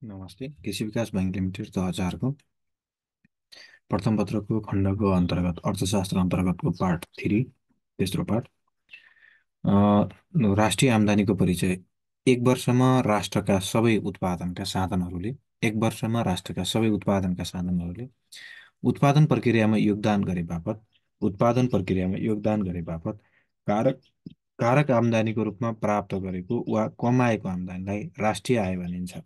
नमस्ते। कृषि विकास बैंक लिमिटेड 2000 को प्रथम पत्रको खण्डको अन्तर्गत अर्थशास्त्र अन्तर्गतको पार्ट 3 तेस्रो पार्ट राष्ट्रिय आम्दानीको परिचय। एक वर्षमा राष्ट्रका सबै उत्पादनका साधनहरूले एक वर्षमा राष्ट्रका सबै उत्पादनका साधनहरूले उत्पादन प्रक्रियामा योगदान गरे बापत उत्पादन प्रक्रियामा योगदान गरे बापत कारक कारक आम्दानीको रूपमा प्राप्त गरेको वा कमाएको आम्दानीलाई राष्ट्रिय आय भनिन्छ।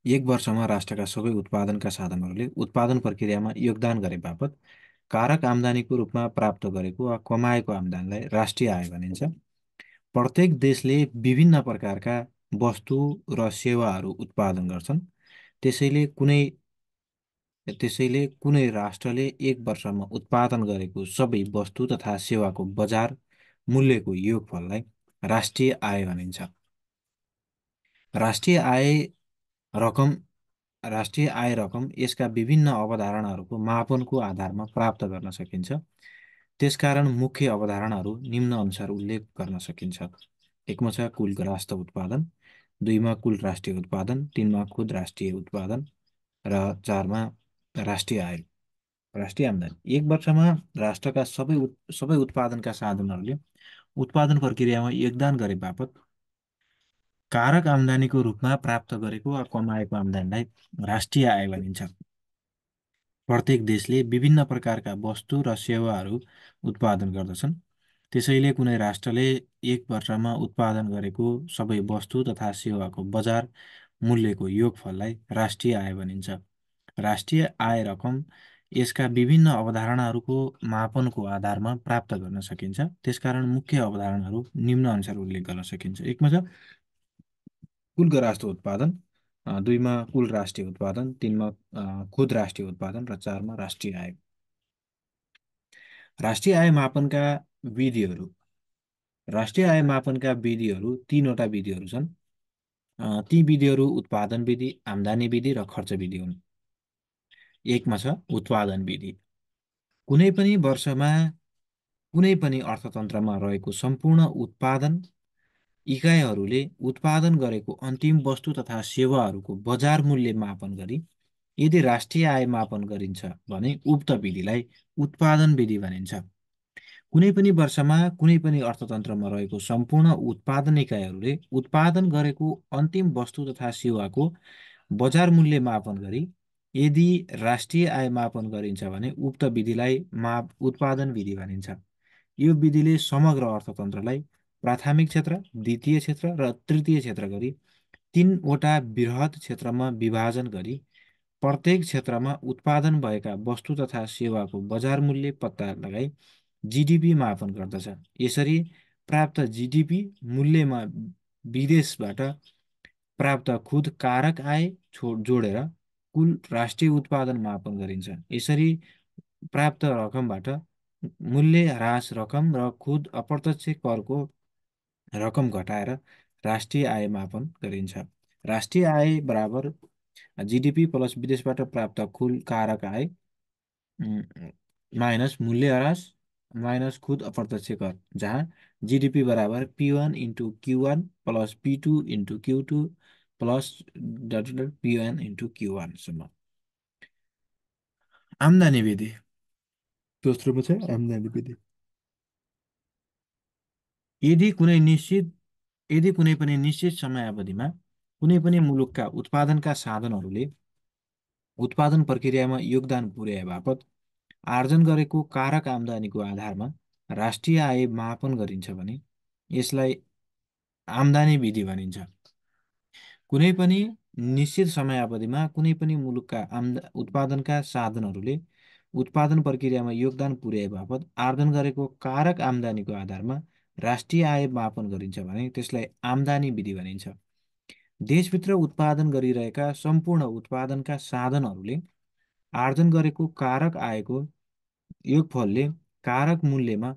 एक वर्षमा राष्ट्रका सबै उत्पादनका साधनहरूले उत्पादन प्रक्रियामा योगदान गरे बापत कारक आम्दानीको रूपमा प्राप्त गरेको वा कमाएको आम्दानीलाई राष्ट्रिय आय भनिन्छ। प्रत्येक देशले विभिन्न प्रकारका वस्तु र सेवाहरू उत्पादन गर्छन्। त्यसैले कुनै त्यसैले कुनै राष्ट्रले एक वर्षमा उत्पादन गरेको सबै वस्तु तथा सेवाको बजार मूल्यको योगफललाई राष्ट्रिय आय भनिन्छ। राष्ट्रिय आय रकम राष्ट्रिय आय रकम यसका विभिन्न अवधारणाहरूको मापनको आधारमा प्राप्त गर्न सकिन्छ। त्यसकारण मुख्य अवधारणाहरू निम्न अनुसार उल्लेख गर्न सकिन्छ। एकमा छ कुल राष्ट्र उत्पादन, दुईमा कुल राष्ट्रिय उत्पादन, तीनमा खुद राष्ट्रिय उत्पादन र चारमा राष्ट्रिय आय राष्ट्रिय आम्दानी। एक वर्षमा राष्ट्रका सबै उत्पादनका साधनहरूले उत्पादन प्रक्रियामा योगदान गरे बापत कारक आम्दानीको रूपमा प्राप्त गरेको वा कमाएको आम्दानीलाई राष्ट्रिय आय भनिन्छ। प्रत्येक देशले विभिन्न प्रकारका वस्तु र सेवाहरू उत्पादन गर्दछन्। त्यसैले कुनै राष्ट्रले एक वर्षमा उत्पादन गरेको सबै वस्तु तथा सेवाको बजार मूल्यको योगफललाई राष्ट्रिय आय भनिन्छ। राष्ट्रिय आय रकम यसका विभिन्न अवधारणाहरूको मापनको आधारमा प्राप्त गर्न सकिन्छ। त्यसकारण मुख्य अवधारणाहरू निम्न अनुसार उल्लेख गर्न सकिन्छ। एकमा छ कुल राष्ट्र उत्पादन, दुईमा कुल राष्ट्रिय उत्पादन, तीनमा खुद राष्ट्रिय उत्पादन र चारमा राष्ट्रिय आय। राष्ट्रिय आय मापनका विधिहरू राष्ट्रिय आय मापनका विधिहरू तीनवटा विधिहरू छन्। ती विधिहरू उत्पादन विधि, आम्दानी विधि र खर्च विधि हुन्। एकमा छ उत्पादन विधि। कुनै पनि वर्षमा कुनै पनि अर्थतन्त्रमा रहेको सम्पूर्ण उत्पादन इकाइहरूले उत्पादन गरेको अन्तिम वस्तु तथा सेवाहरूको बजार मूल्य मापन गरी यदि राष्ट्रिय आय मापन गरिन्छ भने उक्त विधिलाई उत्पादन विधि भनिन्छ। कुनै पनि वर्षमा कुनै पनि अर्थतन्त्रमा रहेको सम्पूर्ण उत्पादन इकाइहरूले उत्पादन गरेको अन्तिम वस्तु तथा सेवाको बजार मूल्य मापन गरी यदि राष्ट्रिय आय मापन गरिन्छ भने उक्त विधिलाई उत्पादन विधि भनिन्छ। यो विधिले समग्र अर्थतन्त्रलाई प्राथमिक क्षेत्र, द्वितीय क्षेत्र र तृतीय क्षेत्र गरी तीनवटा बृहत क्षेत्रमा विभाजन गरी प्रत्येक क्षेत्रमा उत्पादन भएका वस्तु तथा सेवाको बजार मूल्य पत्ता लगाई जिडिपी मापन गर्दछ। यसरी प्राप्त जिडिपी मूल्यमा विदेशबाट प्राप्त खुद कारक आय जोडेर कुल राष्ट्रिय उत्पादन मापन गरिन्छ। यसरी प्राप्त रकमबाट मूल्य ह्रास रकम र खुद अप्रत्यक्ष करको रकम घटाएर राष्ट्रिय आय मापन गरिन्छ। राष्ट्रिय आय बराबर जिडिपी प्लस विदेशबाट प्राप्त कुल कारक आय माइनस मूल्य ह्रास माइनस खुद अप्रत्यक्ष कर, जहाँ जिडिपी बराबर P1 into Q1 plus P2 into Q2 plus P1 into Q1 सम्म। आम्दानी विधि दोस्रोमा छ आम्दानी विधि। यदि कुनै निश्चित यदि कुनै पनि निश्चित समयावधिमा कुनै पनि मुलुकका उत्पादनका साधनहरूले उत्पादन प्रक्रियामा योगदान पुर्याए बापत आर्जन गरेको कारक आम्दानीको आधारमा राष्ट्रिय आय मापन गरिन्छ भने यसलाई आम्दानी विधि भनिन्छ। कुनै पनि निश्चित समयावधिमा कुनै पनि मुलुकका उत्पादनका साधनहरूले उत्पादन प्रक्रियामा योगदान पुर्याए बापत आर्जन गरेको कारक आम्दानीको आधारमा राष्ट्रिय आय मापन गरिन्छ भने त्यसलाई आम्दानी विधि भनिन्छ। देशभित्र उत्पादन गरिरहेका सम्पूर्ण उत्पादनका साधनहरूले आर्जन गरेको कारक आयको योगफलले कारक मूल्यमा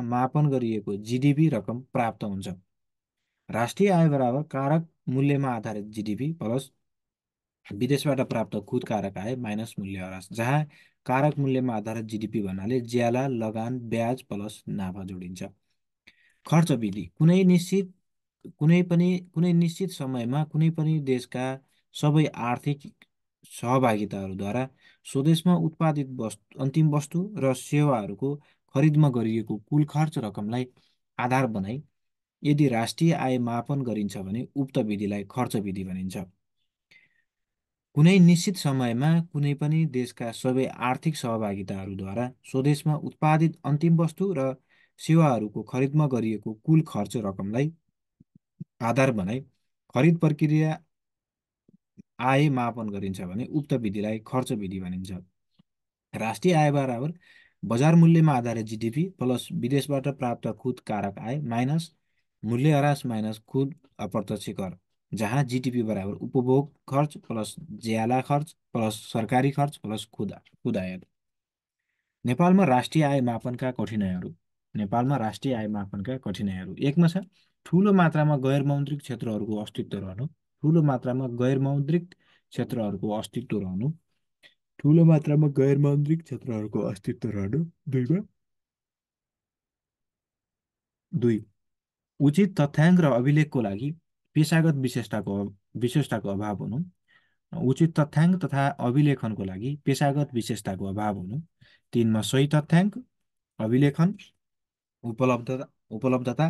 मापन गरिएको जिडिपी रकम प्राप्त हुन्छ। राष्ट्रिय आय बराबर कारक मूल्यमा आधारित जिडिपी प्लस विदेशबाट प्राप्त खुद कारक आय माइनस मूल्य ह्रास, जहाँ कारक मूल्यमा आधारित जिडिपी भन्नाले ज्याला, लगान, ब्याज प्लस नाफा जोडिन्छ। खर्च विधि। कुनै निश्चित कुनै निश्चित समयमा कुनै पनि देशका सबै आर्थिक सहभागिताहरूद्वारा स्वदेशमा उत्पादित अन्तिम वस्तु र सेवाहरूको खरिदमा गरिएको कुल खर्च रकमलाई आधार बनाई यदि राष्ट्रिय आय मापन गरिन्छ भने उक्त विधिलाई खर्च विधि भनिन्छ। कुनै निश्चित समयमा कुनै पनि देशका सबै आर्थिक सहभागिताहरूद्वारा स्वदेशमा उत्पादित अन्तिम वस्तु र सेवाहरूको खरिदमा गरिएको कुल खर्च रकमलाई आधार बनाई खरिद प्रक्रिया आय मापन गरिन्छ भने उक्त विधिलाई खर्च विधि भनिन्छ। राष्ट्रिय आय बराबर बजार मूल्यमा आधारित जिडिपी प्लस विदेशबाट प्राप्त खुद कारक आय माइनस मूल्यह्रास माइनस खुद अप्रत्यक्ष कर, जहाँ जिडिपी बराबर उपभोग खर्च प्लस ज्याला खर्च प्लस सरकारी खर्च प्लस खुद आयात। नेपालमा राष्ट्रिय आय मापनका कठिनाइहरू। नेपालमा राष्ट्रिय आय मापनका कठिनाइहरू एकमा छ ठूलो मात्रामा गैर मौद्रिक क्षेत्रहरूको अस्तित्व रहनु। ठूलो मात्रामा गैर मौद्रिक क्षेत्रहरूको अस्तित्व रहनु। ठूलो मात्रामा गैर मौद्रिक क्षेत्रहरूको अस्तित्व रहनु। दुई, उचित तथ्याङ्क र अभिलेखको लागि पेशागत विशेषताको अभाव हुनु। उचित तथ्याङ्क तथा अभिलेखनको लागि पेशागत विशेषताको अभाव हुनु। तीनमा सही तथ्याङ्क अभिलेखन उपलब्धता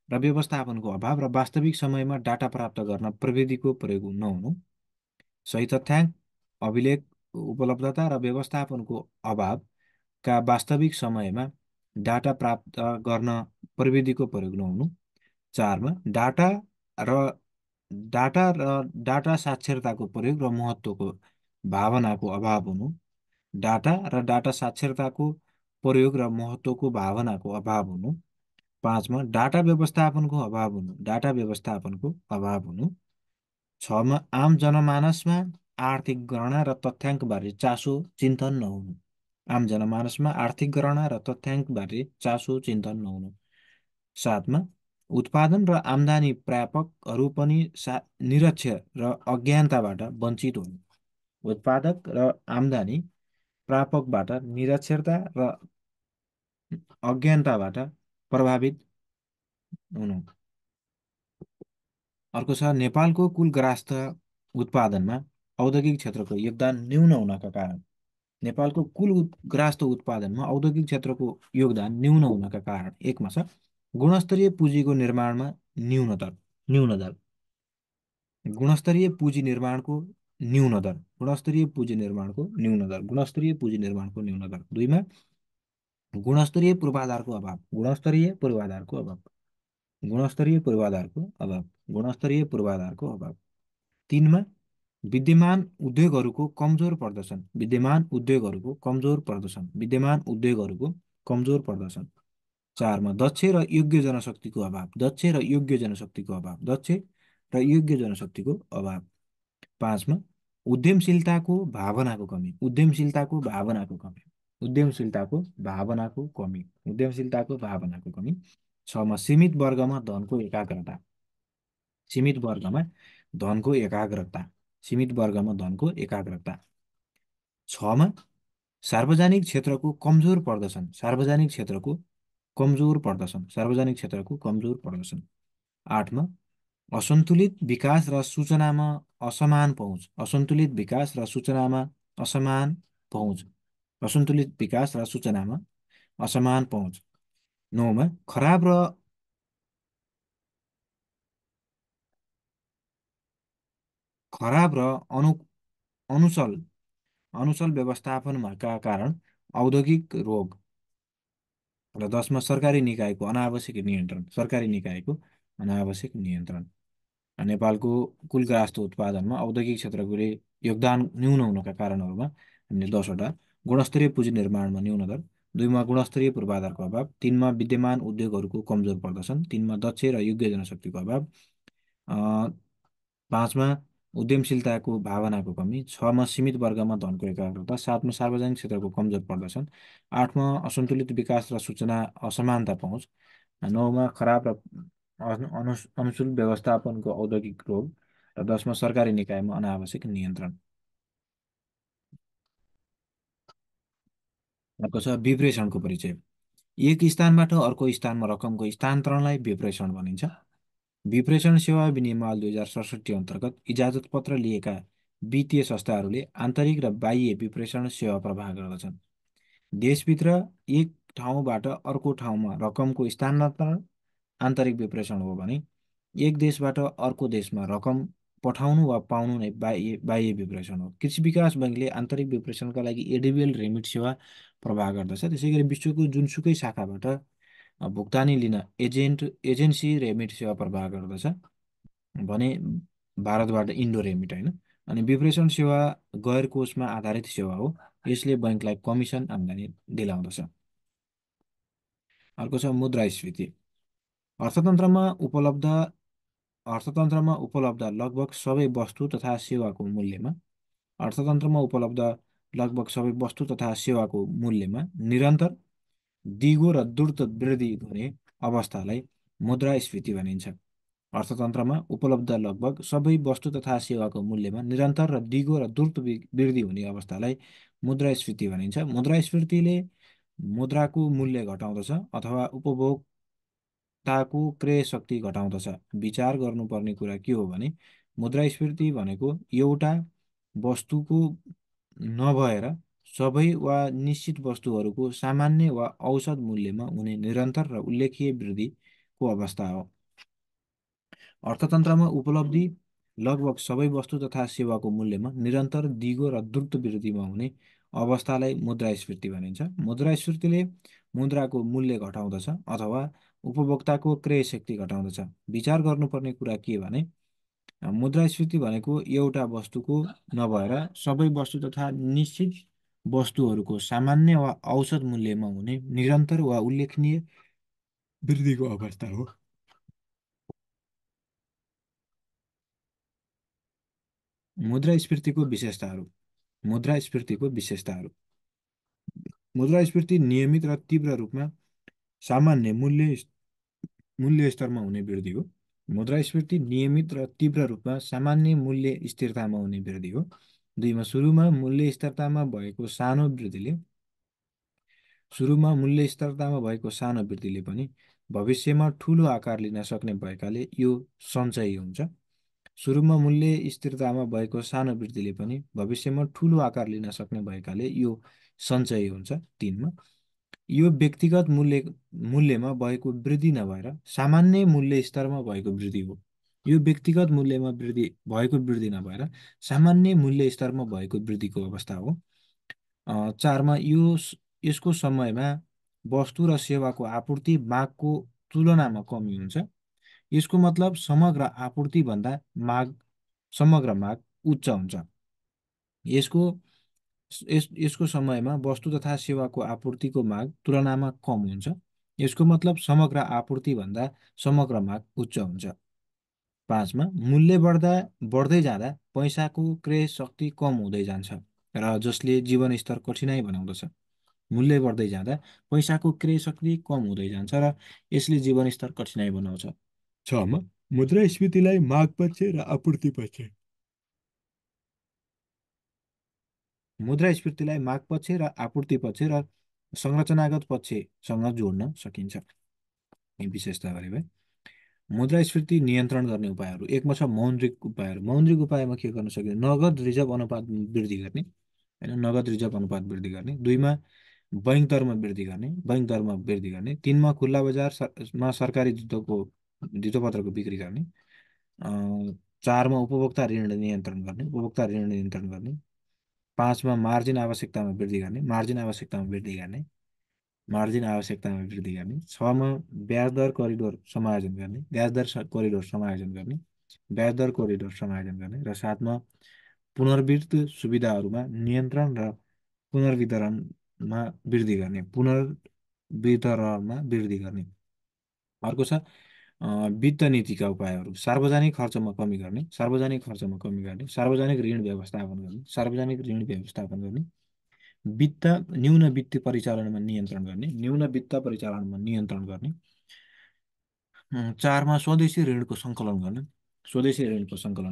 र व्यवस्थापनको अभाव र वास्तविक समयमा डाटा प्राप्त गर्न प्रविधिको प्रयोग नहुनु। सही तथ्याङ्क अभिलेख उपलब्धता र व्यवस्थापनको अभावका वास्तविक समयमा डाटा प्राप्त गर्न प्रविधिको प्रयोग नहुनु। चारमा र डाटा साक्षरताको प्रयोग र महत्त्वको भावनाको अभाव हुनु। डाटा र डाटा साक्षरताको प्रयोग र महत्त्वको भावनाको अभाव हुनु। पाँचमा डाटा व्यवस्थापनको अभाव हुनु। डाटा व्यवस्थापनको अभाव हुनु। छमा आम जनमानसमा आर्थिक गणना र तथ्याङ्कबारे चासो चिन्तन नहुनु। आम जनमानसमा आर्थिक गणना र तथ्याङ्कबारे चासो चिन्तन नहुनु। सातमा उत्पादन र आम्दानी प्रापकहरू पनि निरक्षर र अज्ञानताबाट वञ्चित हुनु। उत्पादक र आम्दानी प्रापकबाट निरक्षरता र अज्ञानताबाट प्रभावित हुनु। अर्को छ नेपालको कुल ग्राहस्थ उत्पादनमा औद्योगिक क्षेत्रको योगदान न्यून हुनका कारण। नेपालको कुल ग्राहस्थ उत्पादनमा औद्योगिक क्षेत्रको योगदान न्यून हुनका कारण एकमा छ गुणस्तरीय पुँजीको निर्माणमा न्यून दर। गुणस्तरीय पुँजी निर्माणको न्यून दर। गुणस्तरीय पुँजी निर्माणको न्यून दर। गुणस्तरीय पुँजी निर्माणको न्यून दर। दुईमा गुणस्तरीय पूर्वाधारको अभाव। गुणस्तरीय पूर्वाधारको अभाव। गुणस्तरीय पूर्वाधारको अभाव। गुणस्तरीय पूर्वाधारको अभाव। तीनमा विद्यमान उद्योगहरूको कमजोर प्रदर्शन। विद्यमान उद्योगहरूको कमजोर प्रदर्शन। विद्यमान उद्योगहरूको कमजोर प्रदर्शन। चारमा दक्ष र योग्य जनशक्तिको अभाव। दक्ष र योग्य जनशक्तिको अभाव। दक्ष र योग्य जनशक्तिको अभाव। पाँचमा उद्यमशीलताको भावनाको कमी। उद्यमशीलताको भावनाको कमी। उद्यमशीलताको भावनाको कमी। उद्यमशीलताको भावनाको कमी। छमा सीमित वर्गमा धनको एकाग्रता। सीमित वर्गमा धनको एकाग्रता। सीमित वर्गमा धनको एकाग्रता। छमा सार्वजनिक क्षेत्रको कमजोर प्रदर्शन। सार्वजनिक क्षेत्रको कमजोर प्रदर्शन। सार्वजनिक क्षेत्रको कमजोर प्रदर्शन। आठमा असन्तुलित विकास र सूचनामा असमान पहुँच। असन्तुलित विकास र सूचनामा असमान पहुँच। असन्तुलित विकास र सूचनामा असमान पहुँच। नौमा खराब र अनुसल अनुसल व्यवस्थापनका कारण औद्योगिक रोग। र 10मा सरकारी निकायको अनावश्यक नियन्त्रण। सरकारी निकायको अनावश्यक नियन्त्रण। नेपालको कुल ग्राहस्थ उत्पादनमा औद्योगिक क्षेत्रको योगदान न्यून हुनका कारणहरूमा हामीले 10वटा गुणस्तरीय पुँजी निर्माणमा न्यून दर। दुईमा गुणस्तरीय पूर्वाधारको अभाव। तीनमा विद्यमान उद्योगहरूको कमजोर प्रदर्शन। तीनमा दक्ष र योग्य जनशक्तिको अभाव। पाँचमा उद्यमशीलताको भावनाको कमी। छमा सीमित वर्गमा धनको एकाग्रता। सातमा सार्वजनिक क्षेत्रको कमजोर प्रदर्शन। आठमा असन्तुलित विकास र सूचना असमानता पहुँच। नौमा खराब र अनुसूल व्यवस्थापनको औद्योगिक रोग। र 10मा सरकारी निकायमा अनावश्यक नियन्त्रण। अर्को छ विप्रेषणको परिचय। एक स्थानबाट अर्को स्थानमा रकमको स्थानान्तरणलाई विप्रेषण भनिन्छ। विप्रेषण सेवा विनियमावली 2067 अन्तर्गत इजाजत पत्र लिएका वित्तीय संस्थाहरूले आन्तरिक र बाह्य विप्रेषण सेवा प्रवाह गर्दछन्। देशभित्र एक ठाउँबाट अर्को ठाउँमा रकमको स्थानान्तरण आन्तरिक विप्रेषण हो भने एक देशबाट अर्को देशमा रकम पठाउनु वा पाउनु नै बाह्य विप्रेषण हो। कृषि विकास बैङ्कले आन्तरिक विप्रेषणका लागि एडिबिएल रेमिट सेवा प्रवाह गर्दछ। त्यसै गरी विश्वको जुनसुकै शाखाबाट भुक्तानी लिन एजेन्सी रेमिट सेवा प्रवाह गर्दछ भने भारतबाट इन्डो रेमिट होइन। अनि विप्रेषण सेवा गैर कोषमा आधारित सेवा हो। यसले बैङ्कलाई कमिसन आम्दानी दिलाउँदछ। अर्को छ मुद्रास्फीति। अर्थतन्त्रमा उपलब्ध अर्थतन्त्रमा उपलब्ध लगभग सबै वस्तु तथा सेवाको मूल्यमा अर्थतन्त्रमा उपलब्ध लगभग सबै वस्तु तथा सेवाको मूल्यमा निरन्तर दिगो र द्रुत वृद्धि हुने अवस्थालाई मुद्रास्फीति भनिन्छ। अर्थतन्त्रमा उपलब्ध लगभग सबै वस्तु तथा सेवाको मूल्यमा निरन्तर र दिगो र द्रुत वृद्धि हुने अवस्थालाई मुद्रास्फीति भनिन्छ। मुद्रास्फीतिले मुद्राको मूल्य घटाउँदछ अथवा उपभोक्ताको क्रय शक्ति घटाउँदछ। विचार गर्नुपर्ने कुरा के हो भने मुद्रास्फीति भनेको एउटा वस्तुको नभएर सबै वा निश्चित वस्तुहरूको सामान्य वा औसत मूल्यमा हुने निरन्तर र उल्लेख्य वृद्धिको अवस्था हो। अर्थतन्त्रमा उपलब्धि लगभग सबै वस्तु तथा सेवाको मूल्यमा निरन्तर दिगो र द्रुत वृद्धिमा हुने अवस्थालाई मुद्रास्फीति भनिन्छ। मुद्रास्फीतिले मुद्राको मूल्य घटाउँदछ अथवा उपभोक्ताको क्रय शक्ति घटाउँदछ। विचार गर्नुपर्ने कुरा के भने मुद्रास्फीति भनेको एउटा वस्तुको नभएर सबै वस्तु तथा निश्चित वस्तुहरूको सामान्य वा औसत मूल्यमा हुने निरन्तर वा उल्लेखनीय वृद्धिको अवस्था हो। मुद्रास्फीतिको विशेषताहरू। मुद्रास्फीतिको विशेषताहरू। मुद्रास्फीति नियमित र तीव्र रूपमा सामान्य मूल्य स्तरमा हुने वृद्धि हो। मुद्रास्फीति नियमित र तीव्र रूपमा सामान्य मूल्य स्थिरतामा हुने वृद्धि हो। दुईमा सुरुमा मूल्य स्थिरतामा भएको सानो वृद्धिले पनि भविष्यमा ठूलो आकार लिन सक्ने भएकाले यो सञ्चयी हुन्छ। सुरुमा मूल्य स्थिरतामा भएको सानो वृद्धिले पनि भविष्यमा ठूलो आकार लिन सक्ने भएकाले यो सञ्चयी हुन्छ। तीनमा यो व्यक्तिगत मूल्यमा भएको वृद्धि नभएर सामान्य मूल्य स्तरमा भएको वृद्धि हो। यो व्यक्तिगत मूल्यमा वृद्धि नभएर सामान्य मूल्य स्तरमा भएको वृद्धिको अवस्था हो। चारमा यसको समयमा वस्तु र सेवाको आपूर्ति मागको तुलनामा कमी हुन्छ। यसको मतलब समग्र माग उच्च हुन्छ। यसको समयमा वस्तु तथा सेवाको आपूर्तिको माग तुलनामा कम हुन्छ। यसको मतलब समग्र आपूर्ति भन्दा समग्र माग उच्च हुन्छ। पाँचमा मूल्य बढ्दै जाँदा पैसाको क्रय शक्ति कम हुँदै जान्छ र जसले जीवनस्तर कठिनाइ बनाउँदछ। मूल्य बढ्दै जाँदा पैसाको क्रय शक्ति कम हुँदै जान्छ र यसले जीवनस्तर कठिनाइ बनाउँछ। छमा मुद्रास्फीतिलाई माग पक्ष र आपूर्ति पक्ष मुद्रास्फीतिलाई माग पक्ष र आपूर्ति पक्ष र संरचनागत पक्षसँग जोड्न सकिन्छ। यी विशेषता गरे भए मुद्रास्फीति नियन्त्रण गर्ने उपायहरू। एकमा छ मौद्रिक उपायहरू। मौद्रिक उपायमा के गर्न सकिन्छ? नगद रिजर्भ अनुपात वृद्धि गर्ने होइन, नगद रिजर्भ अनुपात वृद्धि गर्ने। दुईमा बैङ्क दरमा वृद्धि गर्ने। तीनमा खुल्ला बजारमा सरकारी धितोपत्रको बिक्री गर्ने। चारमा उपभोक्ता ऋण नियन्त्रण गर्ने। पाँचमा मार्जिन आवश्यकतामा वृद्धि गर्ने। छमा ब्याज दर करिडोर समायोजन गर्ने। र साथमा पुनर्वित्त सुविधाहरूमा नियन्त्रण र पुनर्वितरणमा वृद्धि गर्ने। अर्को छ वित्त नीतिका उपायहरू। सार्वजनिक खर्चमा कमी गर्ने। सार्वजनिक ऋण व्यवस्थापन गर्ने। न्यून वित्त परिचालनमा नियन्त्रण गर्ने। चारमा स्वदेशी ऋणको सङ्कलन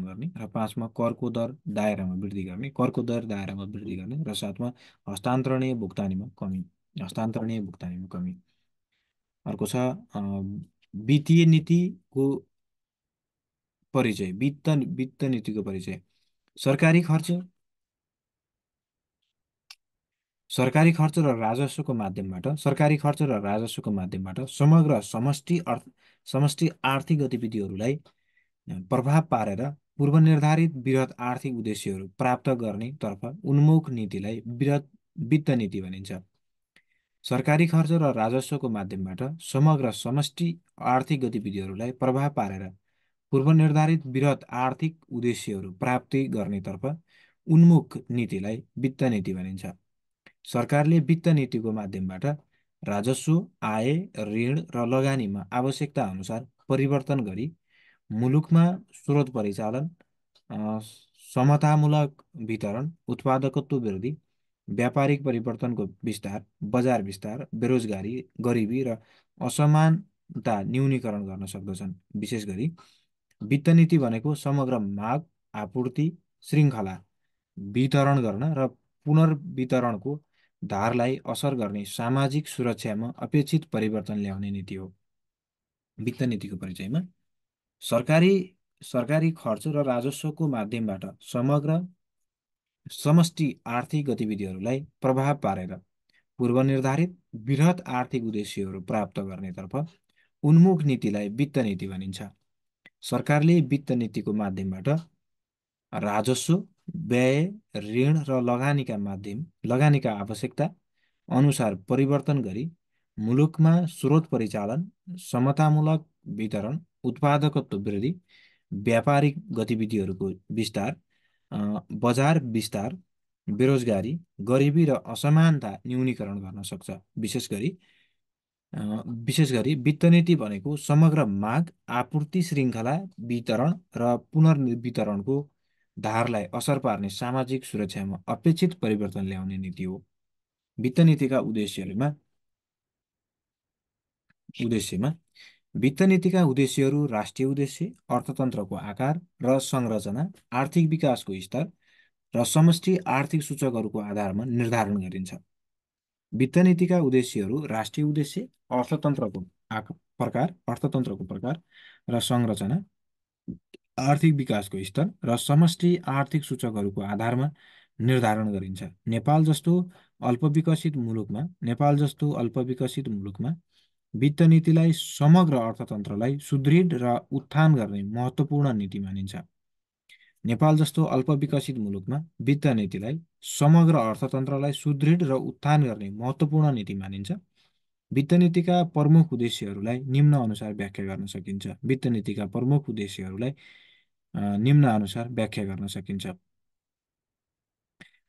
गर्ने। र पाँचमा करको दर दायरामा वृद्धि गर्ने। र साथमा हस्तान्तरणीय भुक्तानीमा कमी। अर्को छ वित्तीय नीतिको परिचय, वित्त नीतिको परिचय। सरकारी खर्च सरकारी खर्च र राजस्वको माध्यमबाट समग्र समष्टि आर्थिक गतिविधिहरूलाई प्रभाव पारेर पूर्वनिर्धारित वृहत आर्थिक उद्देश्यहरू प्राप्त गर्नेतर्फ उन्मुख नीतिलाई वित्त नीति भनिन्छ। सरकारी खर्च र राजस्वको माध्यमबाट समग्र समष्टि आर्थिक गतिविधिहरूलाई प्रभाव पारेर पूर्वनिर्धारित वृहत आर्थिक उद्देश्यहरू प्राप्ति गर्नेतर्फ उन्मुख नीतिलाई वित्त नीति भनिन्छ। सरकारले वित्त नीतिको माध्यमबाट राजस्व, आय, ऋण र लगानीमा आवश्यकता अनुसार परिवर्तन गरी मुलुकमा स्रोत परिचालन, अ, समतामूलक वितरण, उत्पादकत्व वृद्धि, व्यापारिक परिवर्तनको विस्तार, बजार विस्तार, बेरोजगारी, गरिबी र असमानता न्यूनीकरण गर्न सक्दछन्। विशेष गरी वित्त नीति भनेको समग्र माग, आपूर्ति श्रृङ्खला वितरण गर्न र पुनर्वितरणको धारलाई असर गर्ने सामाजिक सुरक्षामा अपेक्षित परिवर्तन ल्याउने नीति हो। वित्त नीतिको परिचयमा सरकारी सरकारी खर्च र राजस्वको माध्यमबाट समग्र समष्टि आर्थिक गतिविधिहरूलाई प्रभाव पारेर पूर्वनिर्धारित वृहत आर्थिक उद्देश्यहरू प्राप्त गर्नेतर्फ उन्मुख नीतिलाई वित्त नीति भनिन्छ। सरकारले वित्त नीतिको माध्यमबाट राजस्व, व्यय, ऋण र लगानीका आवश्यकता अनुसार परिवर्तन गरी मुलुकमा स्रोत परिचालन, समतामूलक वितरण, उत्पादकत्व वृद्धि, व्यापारिक गतिविधिहरूको विस्तार, बजार विस्तार, बेरोजगारी, गरिबी र असमानता न्यूनीकरण गर्न सक्छ। विशेष गरी वित्त नीति भनेको समग्र माग, आपूर्ति श्रृङ्खला वितरण र पुनर्वितरणको धारलाई असर पार्ने सामाजिक सुरक्षामा अपेक्षित परिवर्तन ल्याउने नीति हो। वित्त नीतिका उद्देश्यमा वित्त नीतिका उद्देश्यहरू राष्ट्रिय उद्देश्य, अर्थतन्त्रको आकार र संरचना, आर्थिक विकासको स्तर र समष्टि आर्थिक सूचकहरूको आधारमा निर्धारण गरिन्छ। वित्त नीतिका उद्देश्यहरू राष्ट्रिय उद्देश्य, अर्थतन्त्रको प्रकार र संरचना, आर्थिक विकासको स्तर र समष्टि आर्थिक सूचकहरूको आधारमा निर्धारण गरिन्छ। नेपाल जस्तो अल्पविकसित मुलुकमा वित्त नीतिलाई समग्र अर्थतन्त्रलाई सुदृढ र उत्थान गर्ने महत्त्वपूर्ण नीति मानिन्छ। नेपाल जस्तो अल्पविकसित मुलुकमा वित्त नीतिलाई समग्र अर्थतन्त्रलाई सुदृढ र उत्थान गर्ने महत्त्वपूर्ण नीति मानिन्छ। वित्त नीतिका प्रमुख उद्देश्यहरूलाई निम्न अनुसार व्याख्या गर्न सकिन्छ। वित्त नीतिका प्रमुख उद्देश्यहरूलाई निम्न अनुसार व्याख्या गर्न सकिन्छ।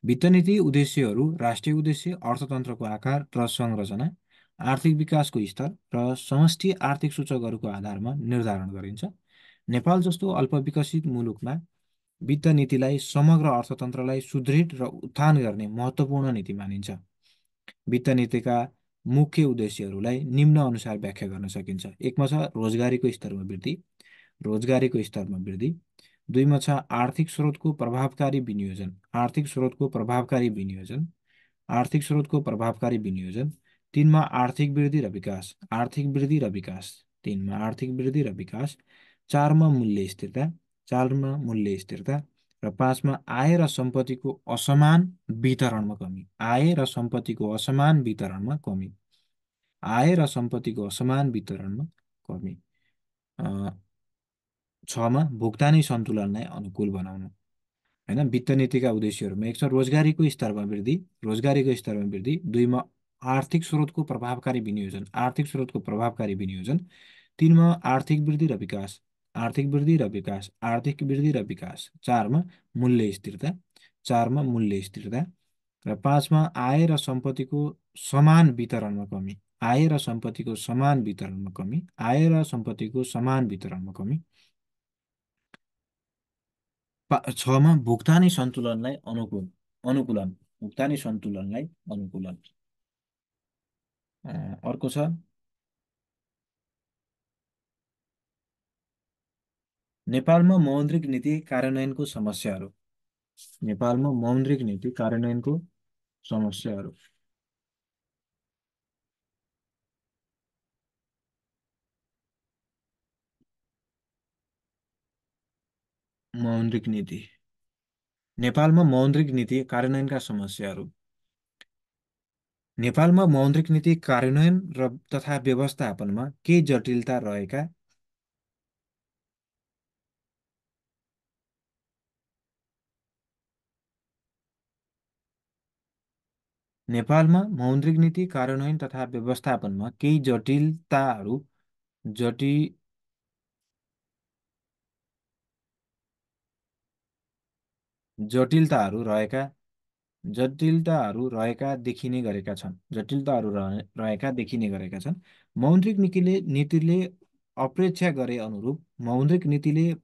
वित्त नीति उद्देश्यहरू राष्ट्रिय उद्देश्य, अर्थतन्त्रको आकार र संरचना, आर्थिक विकासको स्तर र समष्टि आर्थिक सूचकहरूको आधारमा निर्धारण गरिन्छ। नेपाल जस्तो अल्पविकसित मुलुकमा वित्त नीतिलाई समग्र अर्थतन्त्रलाई सुदृढ र उत्थान गर्ने महत्त्वपूर्ण नीति मानिन्छ। वित्त नीतिका मुख्य उद्देश्यहरूलाई निम्न अनुसार व्याख्या गर्न सकिन्छ। एकमा छ रोजगारीको स्तरमा वृद्धि। दुईमा छ आर्थिक स्रोतको प्रभावकारी विनियोजन। तीनमा आर्थिक वृद्धि र विकास। चारमा मूल्य स्थिरता र पाँचमा आय र सम्पत्तिको असमान वितरणमा कमी। छमा भुक्तानी सन्तुलनलाई अनुकूल बनाउनु। हैन, वित्त नीतिका उद्देश्यहरूमा एक छ रोजगारीको स्तरमा वृद्धि, दुईमा आर्थिक स्रोतको प्रभावकारी विनियोजन, तीनमा आर्थिक वृद्धि र विकास, चारमा मूल्य स्थिरता र पाँचमा आय र सम्पत्तिको समान वितरणमा कमी। छमा भुक्तानी सन्तुलनलाई अनुकूलन। अर्को छ नेपालमा मौद्रिक नीति कार्यान्वयनको समस्याहरू। मौद्रिक नीति। नेपालमा मौद्रिक नीति कार्यान्वयनका समस्याहरू। नेपालमा मौद्रिक नीति कार्यान्वयन र तथा व्यवस्थापनमा केही जटिलता रहेका। नेपालमा मौद्रिक नीति कार्यान्वयन तथा व्यवस्थापनमा केही जटि जटिलताहरू रहेका रहेका देखिने गरेका छन्। मौद्रिक नीतिले अपेक्षा गरे अनुरूप मौद्रिक नीतिले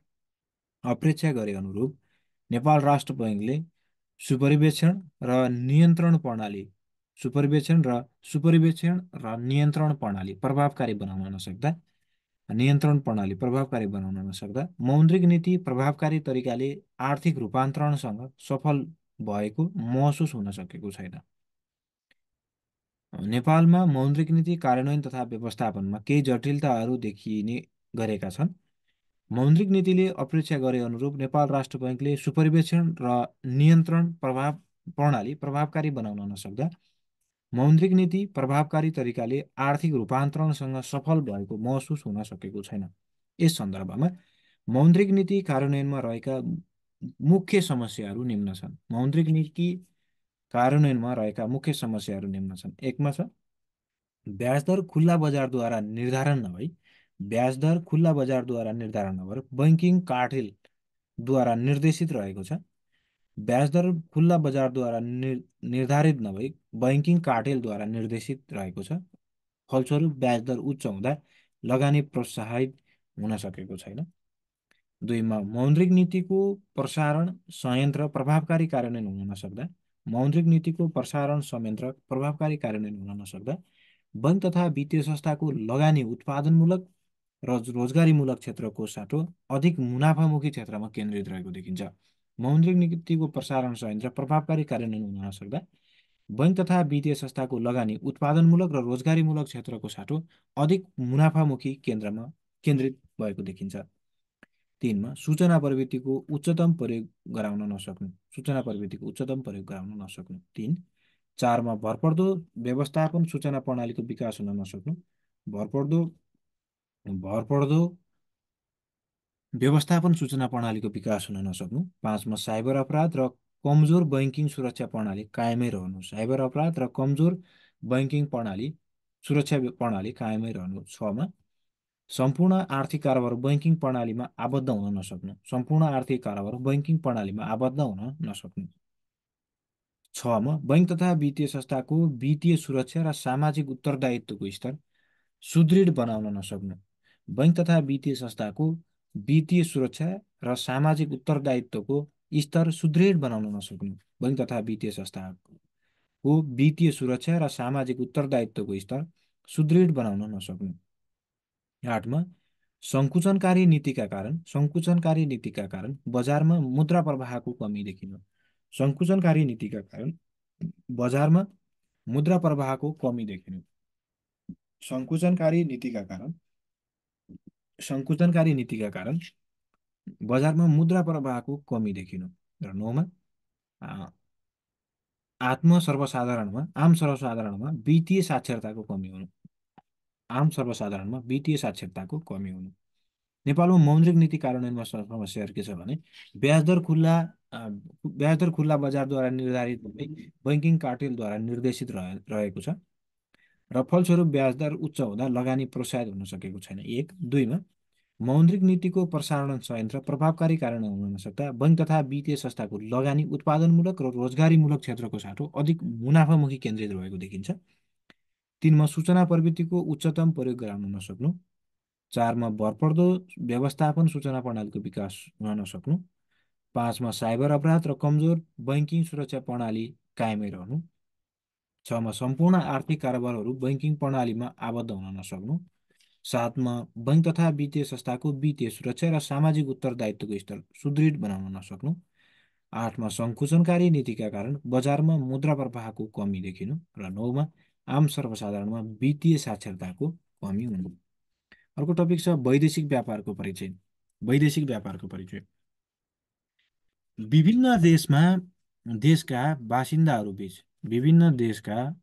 अपेक्षा गरे अनुरूप नेपाल राष्ट्र बैङ्कले सुपरिवेक्षण र नियन्त्रण प्रणाली सुपरिवेक्षण र नियन्त्रण प्रणाली प्रभावकारी बनाउन नसक्दा मौद्रिक नीति प्रभावकारी तरिकाले आर्थिक रूपान्तरणसँग सफल भएको महसुस हुन सकेको छैन। नेपालमा मौद्रिक नीति कार्यान्वयन तथा व्यवस्थापनमा केही जटिलताहरू देखिने गरेका छन्। मौद्रिक नीतिले अपेक्षा गरे अनुरूप नेपाल राष्ट्र बैङ्कले सुपरिवेक्षण र नियन्त्रण प्रणाली प्रभावकारी बनाउन नसक्दा मौद्रिक नीति प्रभावकारी तरिकाले आर्थिक रूपान्तरणसँग सफल भएको महसुस हुन सकेको छैन। यस सन्दर्भमा मौद्रिक नीति कार्यान्वयनमा रहेका मुख्य समस्याहरू निम्न छन्। मौद्रिक नीति कार्यान्वयनमा रहेका मुख्य समस्याहरू निम्न छन्। एकमा छ ब्याजदर खुल्ला बजारद्वारा निर्धारण नभई बैङ्किङ कार्टेलद्वारा निर्देशित रहेको छ। ब्याजदर खुल्ला बजारद्वारा निर्धारित नभई बैङ्किङ कार्टेलद्वारा निर्देशित रहेको छ। फलस्वरूप ब्याजदर उच्च हुँदा लगानी प्रोत्साहित हुन सकेको छैन। दुईमा मौद्रिक नीतिको प्रसारण संयन्त्र प्रभावकारी कार्यान्वयन हुन नसक्दा बैङ्क तथा वित्तीय संस्थाको लगानी उत्पादनमूलक र रोजगारीमूलक क्षेत्रको साटो अधिक मुनाफामुखी क्षेत्रमा केन्द्रित रहेको देखिन्छ। मौद्रिक नीतिको प्रसारण संयन्त्र प्रभावकारी कार्यान्वयन हुन नसक्दा बैङ्क तथा वित्तीय संस्थाको लगानी उत्पादनमूलक र रोजगारीमूलक क्षेत्रको साटो अधिक मुनाफामुखी केन्द्रमा केन्द्रित भएको देखिन्छ। तीनमा सूचना प्रविधिको उच्चतम प्रयोग गराउन नसक्नु। तीन। चारमा भरपर्दो व्यवस्थापन सूचना प्रणालीको विकास हुन नसक्नु। भरपर्दो व्यवस्थापन सूचना प्रणालीको विकास हुन नसक्नु। पाँचमा साइबर अपराध र कमजोर बैङ्किङ सुरक्षा प्रणाली कायमै रहनु। सुरक्षा प्रणाली कायमै रहनु। छमा सम्पूर्ण आर्थिक कारोबार बैङ्किङ प्रणालीमा आबद्ध हुन नसक्नु। छमा बैङ्क तथा वित्तीय संस्थाको वित्तीय सुरक्षा र सामाजिक उत्तरदायित्वको स्तर सुदृढ बनाउन नसक्नु। बैङ्क तथा वित्तीय संस्थाको वित्तीय सुरक्षा र सामाजिक उत्तरदायित्वको स्तर सुदृढ बनाउन नसक्नु। बैङ्क तथा वित्तीय संस्थाको वित्तीय सुरक्षा र सामाजिक उत्तरदायित्वको स्तर सुदृढ बनाउन नसक्नु। आठमा सङ्कुचनकारी नीतिका कारण बजारमा मुद्रा प्रवाहको कमी देखिनु। सङ्कुचनकारी नीतिका कारण बजारमा मुद्रा प्रवाहको कमी देखिनु। सङ्कुचनकारी नीतिका कारण बजारमा मुद्रा प्रवाहको कमी देखिनु। र नौमा आम सर्वसाधारणमा वित्तीय साक्षरताको कमी हुनु। नेपालमा मौद्रिक नीति कार्यान्वयनमा समस्याहरू के छ भने ब्याजदर खुल्ला बजारद्वारा निर्धारित बैङ्किङ कार्टेलद्वारा निर्देशित रहेको छ र फलस्वरूप ब्याजदर उच्च हुँदा लगानी प्रोत्साहित हुन सकेको छैन। एक। दुईमा मौद्रिक नीतिको प्रसारण संयन्त्र प्रभावकारी कार्यान्वयन हुन नसक्दा बैङ्क तथा वित्तीय संस्थाको लगानी उत्पादनमूलक र रोजगारीमूलक क्षेत्रको साटो अधिक मुनाफामुखी केन्द्रित रहेको देखिन्छ। तीनमा सूचना प्रविधिको उच्चतम प्रयोग गराउन नसक्नु। चारमा भरपर्दो व्यवस्थापन सूचना प्रणालीको विकास हुन नसक्नु। पाँचमा साइबर अपराध र कमजोर बैङ्किङ सुरक्षा प्रणाली कायमै रहनु। छमा सम्पूर्ण आर्थिक कारोबारहरू बैङ्किङ प्रणालीमा आबद्ध हुन नसक्नु। सातमा बैङ्क तथा वित्तीय संस्थाको वित्तीय सुरक्षा र सामाजिक उत्तरदायित्वको स्तर सुदृढ बनाउन नसक्नु। आठमा सङ्कुचनकारी नीतिका कारण बजारमा मुद्रा प्रवाहको कमी देखिनु। र नौमा आम सर्वसाधारणमा वित्तीय साक्षरताको कमी हुनु। अर्को टपिक छ वैदेशिक व्यापारको परिचय। विभिन्न देशमा देशका बासिन्दाहरूबीच विभिन्न देशका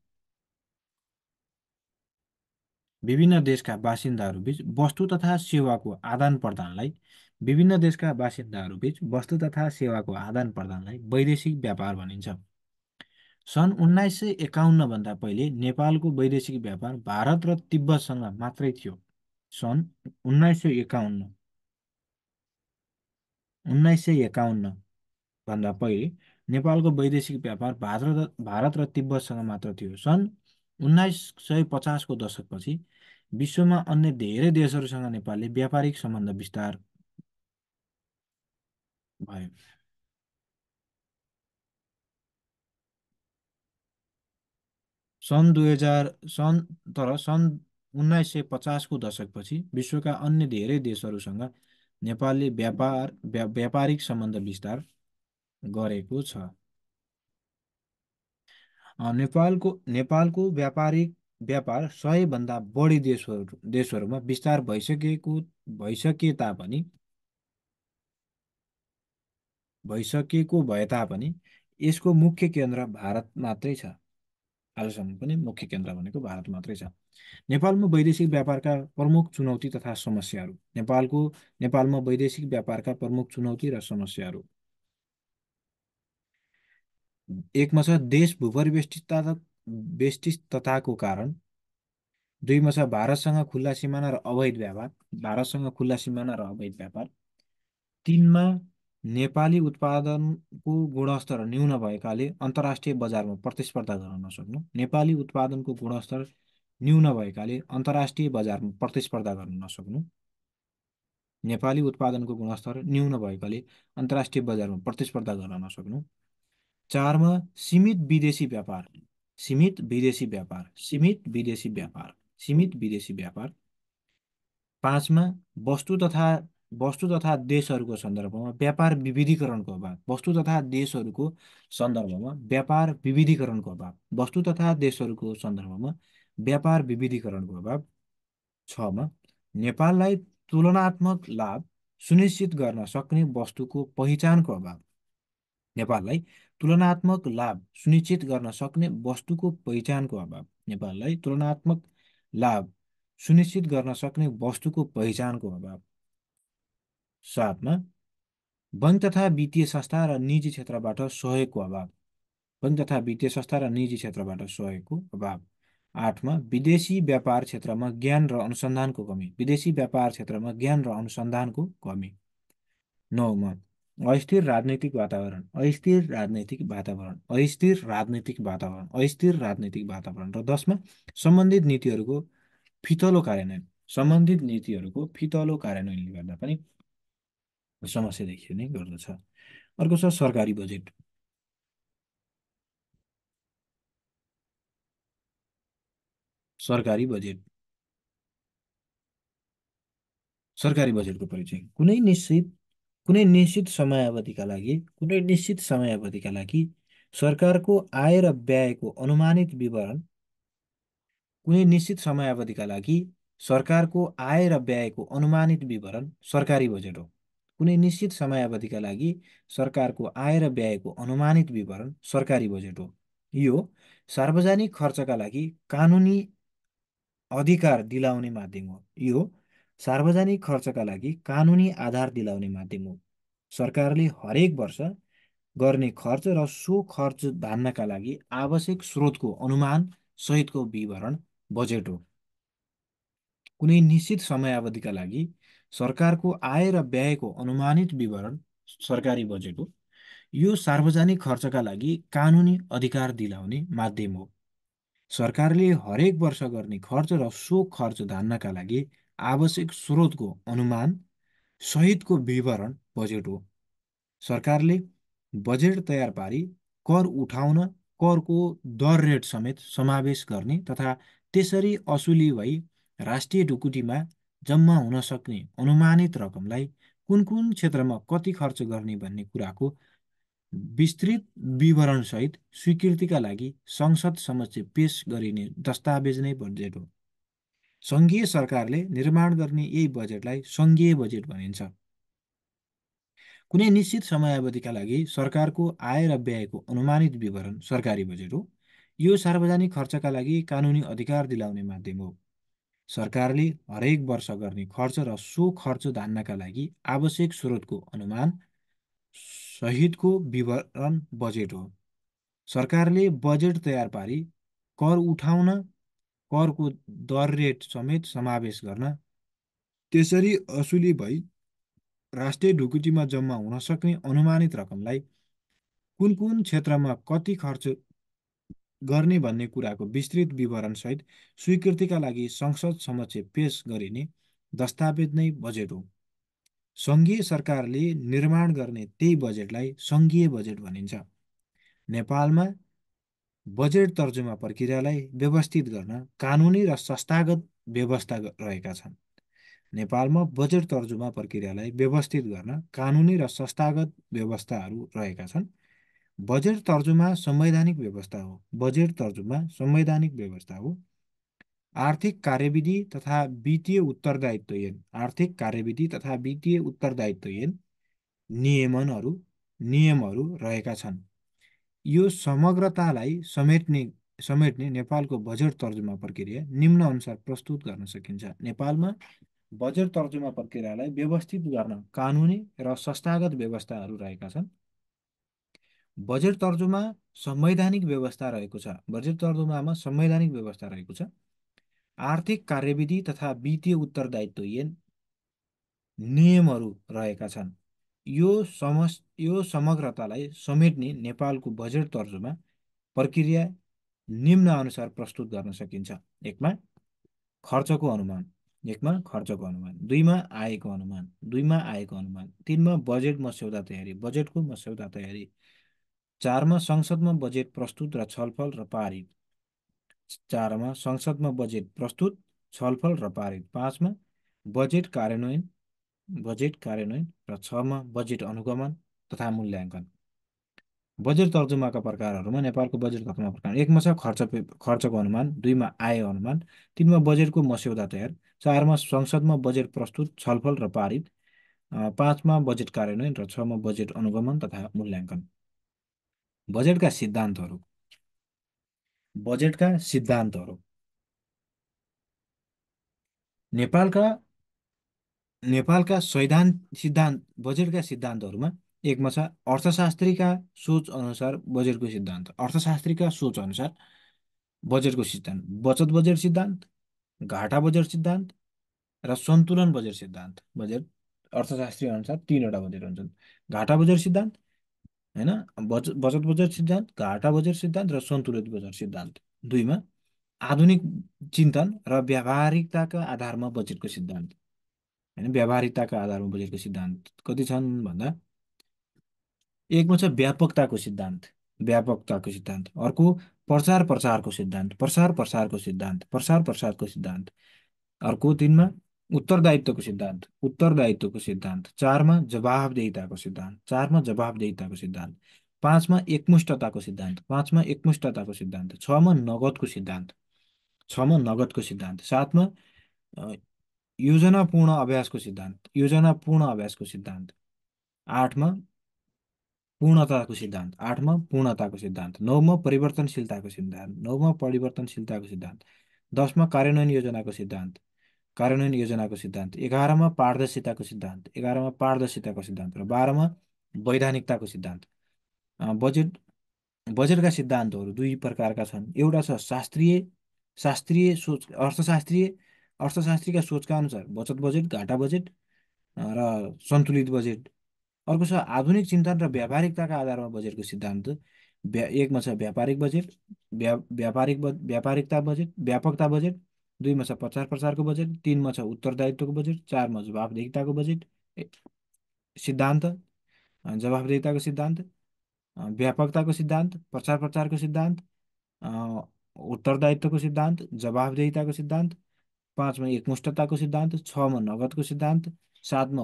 विभिन्न देशका बासिन्दाहरूबीच वस्तु तथा सेवाको आदान प्रदानलाई विभिन्न देशका बासिन्दाहरूबीच वस्तु तथा सेवाको आदान प्रदानलाई वैदेशिक व्यापार भनिन्छ। सन् 1951 भन्दा पहिले नेपालको वैदेशिक व्यापार भारत र तिब्बतसँग मात्रै थियो। सन् 1951 1951 भन्दा पहिले नेपालको वैदेशिक व्यापार भारत र तिब्बतसँग मात्र थियो। सन् 1950 को दशकपछि विश्वमा अन्य धेरै देशहरूसँग नेपालले व्यापारिक सम्बन्ध विस्तार भयो। सन् तर सन् 1950 को दशकपछि विश्वका अन्य धेरै देशहरूसँग नेपालले व्यापारिक सम्बन्ध विस्तार गरेको छ। नेपालको व्यापार 100 भन्दा बढी देशहरूमा विस्तार भइसकेको भए तापनि यसको मुख्य केन्द्र भारत मात्रै छ। आजसम्म पनि मुख्य केन्द्र भनेको भारत मात्रै छ। नेपालमा वैदेशिक व्यापारका प्रमुख चुनौती तथा समस्याहरू। नेपालमा वैदेशिक व्यापारका प्रमुख चुनौती र समस्याहरू। एकमा छ देश बेष्टितताको कारण। दुईमा छ भारतसँग खुल्ला सिमाना र अवैध व्यापार। तीनमा नेपाली उत्पादनको गुणस्तर न्यून भएकाले अन्तर्राष्ट्रिय बजारमा प्रतिस्पर्धा गर्न नसक्नु। नेपाली उत्पादनको गुणस्तर न्यून भएकाले अन्तर्राष्ट्रिय बजारमा प्रतिस्पर्धा गर्न नसक्नु। नेपाली उत्पादनको गुणस्तर न्यून भएकाले अन्तर्राष्ट्रिय बजारमा प्रतिस्पर्धा गर्न नसक्नु। 4मा सीमित विदेशी व्यापार। सीमित विदेशी व्यापार। 5मा वस्तु तथा देशहरूको सन्दर्भमा व्यापार विविधीकरणको अभाव। वस्तु तथा देशहरूको सन्दर्भमा व्यापार विविधीकरणको अभाव। 6मा नेपाललाई तुलनात्मक लाभ सुनिश्चित गर्न सक्ने वस्तुको पहिचानको अभाव। नेपाललाई तुलनात्मक लाभ सुनिश्चित गर्न सक्ने वस्तुको पहिचानको अभाव। 7मा बैंक तथा वित्तीय संस्था र निजी क्षेत्रबाट सहयोगको अभाव। 8मा विदेशी व्यापार क्षेत्रमा ज्ञान र अनुसन्धानको कमी। 9मा अस्थिर राजनैतिक वातावरण। र 10मा सम्बन्धित नीतिहरूको फितलो कार्यान्वयनले गर्दा पनि समस्या देखिने गर्दछ। अर्को छ सरकारी बजेट। सरकारी बजेटको परिचय। कुनै निश्चित समयावधिका लागि सरकारको आय र व्ययको अनुमानित विवरण सरकारी बजेट हो। कुनै निश्चित समयावधिका लागि सरकारको आय र व्ययको अनुमानित विवरण सरकारी बजेट हो। यो सार्वजनिक खर्चका लागि कानुनी आधार दिलाउने माध्यम हो। सरकारले हरेक वर्ष गर्ने खर्च र सो खर्च धान्नका लागि आवश्यक स्रोतको अनुमान सहितको विवरण बजेट हो। कुनै निश्चित समयावधिका लागि सरकारको आय र व्ययको अनुमानित विवरण सरकारी बजेट हो। यो सार्वजनिक खर्चका लागि कानुनी अधिकार दिलाउने माध्यम हो। सरकारले हरेक वर्ष गर्ने खर्च र सो खर्च धान्नका लागि आवश्यक स्रोतको अनुमान सहितको विवरण बजेट हो। सरकारले बजेट तयार पारी कर उठाउन करको दर रेट समेत समावेश गर्ने तथा त्यसरी असुली भई राष्ट्रिय ढुकुटीमा जम्मा हुन सक्ने अनुमानित रकमलाई कुन क्षेत्रमा कति खर्च गर्ने भन्ने कुराको विस्तृत विवरणसहित स्वीकृतिका लागि संसद समक्ष पेश गरिने दस्तावेज नै बजेट हो। सङ्घीय सरकारले निर्माण गर्ने यही बजेटलाई सङ्घीय बजेट भनिन्छ। कुनै निश्चित समयावधिका लागि सरकारको आय र व्ययको अनुमानित विवरण सरकारी बजेट हो। यो सार्वजनिक खर्चका लागि कानुनी अधिकार दिलाउने माध्यम हो। सरकारले हरेक वर्ष गर्ने खर्च र सो खर्च धान्नका लागि आवश्यक स्रोतको अनुमान सहितको विवरण बजेट हो। सरकारले बजेट तयार पारी कर उठाउन, करको दर रेट समेत समावेश गर्न, त्यसरी असुली भई राष्ट्रिय ढुकुटीमा जम्मा हुन सक्ने अनुमानित रकमलाई कुन कुन क्षेत्रमा कति खर्च गर्ने भन्ने कुराको विस्तृत विवरणसहित स्वीकृतिका लागि संसद समक्ष पेश गरिने दस्तावेज नै बजेट हो। सङ्घीय सरकारले निर्माण गर्ने त्यही बजेटलाई सङ्घीय बजेट भनिन्छ। नेपालमा बजेट तर्जुमा प्रक्रियालाई व्यवस्थित गर्न कानुनी र संस्थागत व्यवस्था रहेका छन्। नेपालमा बजेट तर्जुमा प्रक्रियालाई व्यवस्थित गर्न कानुनी र संस्थागत व्यवस्थाहरू रहेका छन्। बजेट तर्जुमा संवैधानिक व्यवस्था हो। बजेट तर्जुमा संवैधानिक व्यवस्था हो। आर्थिक कार्यविधि तथा वित्तीय उत्तरदायित्व ऐन, आर्थिक कार्यविधि तथा वित्तीय उत्तरदायित्व ऐन नियमहरू रहेका छन्। यो समग्रतालाई समेट्ने नेपालको बजेट तर्जुमा प्रक्रिया निम्न अनुसार प्रस्तुत गर्न सकिन्छ। नेपालमा बजेट तर्जुमा प्रक्रियालाई व्यवस्थित गर्न कानुनी र संस्थागत व्यवस्थाहरू रहेका छन्। बजेट तर्जुमा संवैधानिक व्यवस्था रहेको छ। बजेट तर्जुमामा संवैधानिक व्यवस्था रहेको छ। आर्थिक कार्यविधि तथा वित्तीय उत्तरदायित्व ऐन नियमहरू रहेका छन्। यो समग्रतालाई समेट्ने नेपालको बजेट तर्जुमा प्रक्रिया निम्न अनुसार प्रस्तुत गर्न सकिन्छ। एकमा खर्चको अनुमान, दुईमा आयको अनुमान, तीनमा बजेट मस्यौदा तयारी, बजेटको मस्यौदा तयारी, चारमा संसदमा बजेट प्रस्तुत र छलफल र पारित, पाँचमा बजेट कार्यान्वयन र छमा बजेट अनुगमन तथा मूल्याङ्कन। बजेट तर्जुमाका प्रकारहरूमा नेपालको बजेट तर्जुमा प्रकार एकमा छ खर्चको अनुमान, दुईमा आय अनुमान, तीनमा बजेटको मस्यौदा तयार, चारमा संसदमा बजेट प्रस्तुत छलफल र पारित, पाँचमा बजेट कार्यान्वयन र छमा बजेट अनुगमन तथा मूल्याङ्कन। बजेटका सिद्धान्तहरू नेपालका बजेटका सिद्धान्तहरूमा एकमा छ अर्थशास्त्रीका सोच अनुसार बजेटको सिद्धान्त। अर्थशास्त्रीका सोच अनुसार बजेटको सिद्धान्त बचत बजेट सिद्धान्त, घाटा बजेट सिद्धान्त र सन्तुलन बजेट सिद्धान्त। बजेट अर्थशास्त्री अनुसार तीनवटा बजेट हुन्छन्। घाटा बजेट सिद्धान्त, होइन, बचत बजेट सिद्धान्त, घाटा बजेट सिद्धान्त र सन्तुलित बजेट सिद्धान्त। दुईमा आधुनिक चिन्तन र व्यावहारिकताका आधारमा बजेटको सिद्धान्त, होइन, व्यावहारिकताका आधारमा बजेटको सिद्धान्त कति छन् भन्दा एकमा छ व्यापकताको सिद्धान्त, अर्को प्रचारको सिद्धान्त, अर्को तीनमा उत्तरदायित्वको सिद्धान्त, चारमा जवाबदेहिताको सिद्धान्त, पाँचमा एकमुष्टताको सिद्धान्त, छमा नगदको सिद्धान्त, सातमा अ, योजनापूर्ण अभ्यासको सिद्धान्त, आठमा पूर्णताको सिद्धान्त, नौमा परिवर्तनशीलताको सिद्धान्त, दसमा कार्यान्वयन योजनाको सिद्धान्त, एघारमा पारदर्शिताको सिद्धान्त र बाह्रमा वैधानिकताको सिद्धान्त। बजेटका सिद्धान्तहरू दुई प्रकारका छन्। एउटा छ शास्त्रीय सोच, अर्थशास्त्रीका सोचका अनुसार बचत बजेट, घाटा बजेट र सन्तुलित बजेट। अर्को छ आधुनिक चिन्तन र व्यावहारिकताका आधारमा बजेटको सिद्धान्त। एकमा छ व्यापकता बजेट, दुईमा छ प्रचार प्रसारको बजेट, तीनमा छ उत्तरदायित्वको बजेट, चारमा जवाबदेहिताको बजेट सिद्धान्त, जवाबदेहिताको सिद्धान्त, व्यापकताको सिद्धान्त, प्रचार प्रचारको सिद्धान्त, उत्तरदायित्वको सिद्धान्त, जवाबदेहिताको सिद्धान्त, पाँचमा एकमुष्टताको सिद्धान्त, छमा नगदको सिद्धान्त, सातमा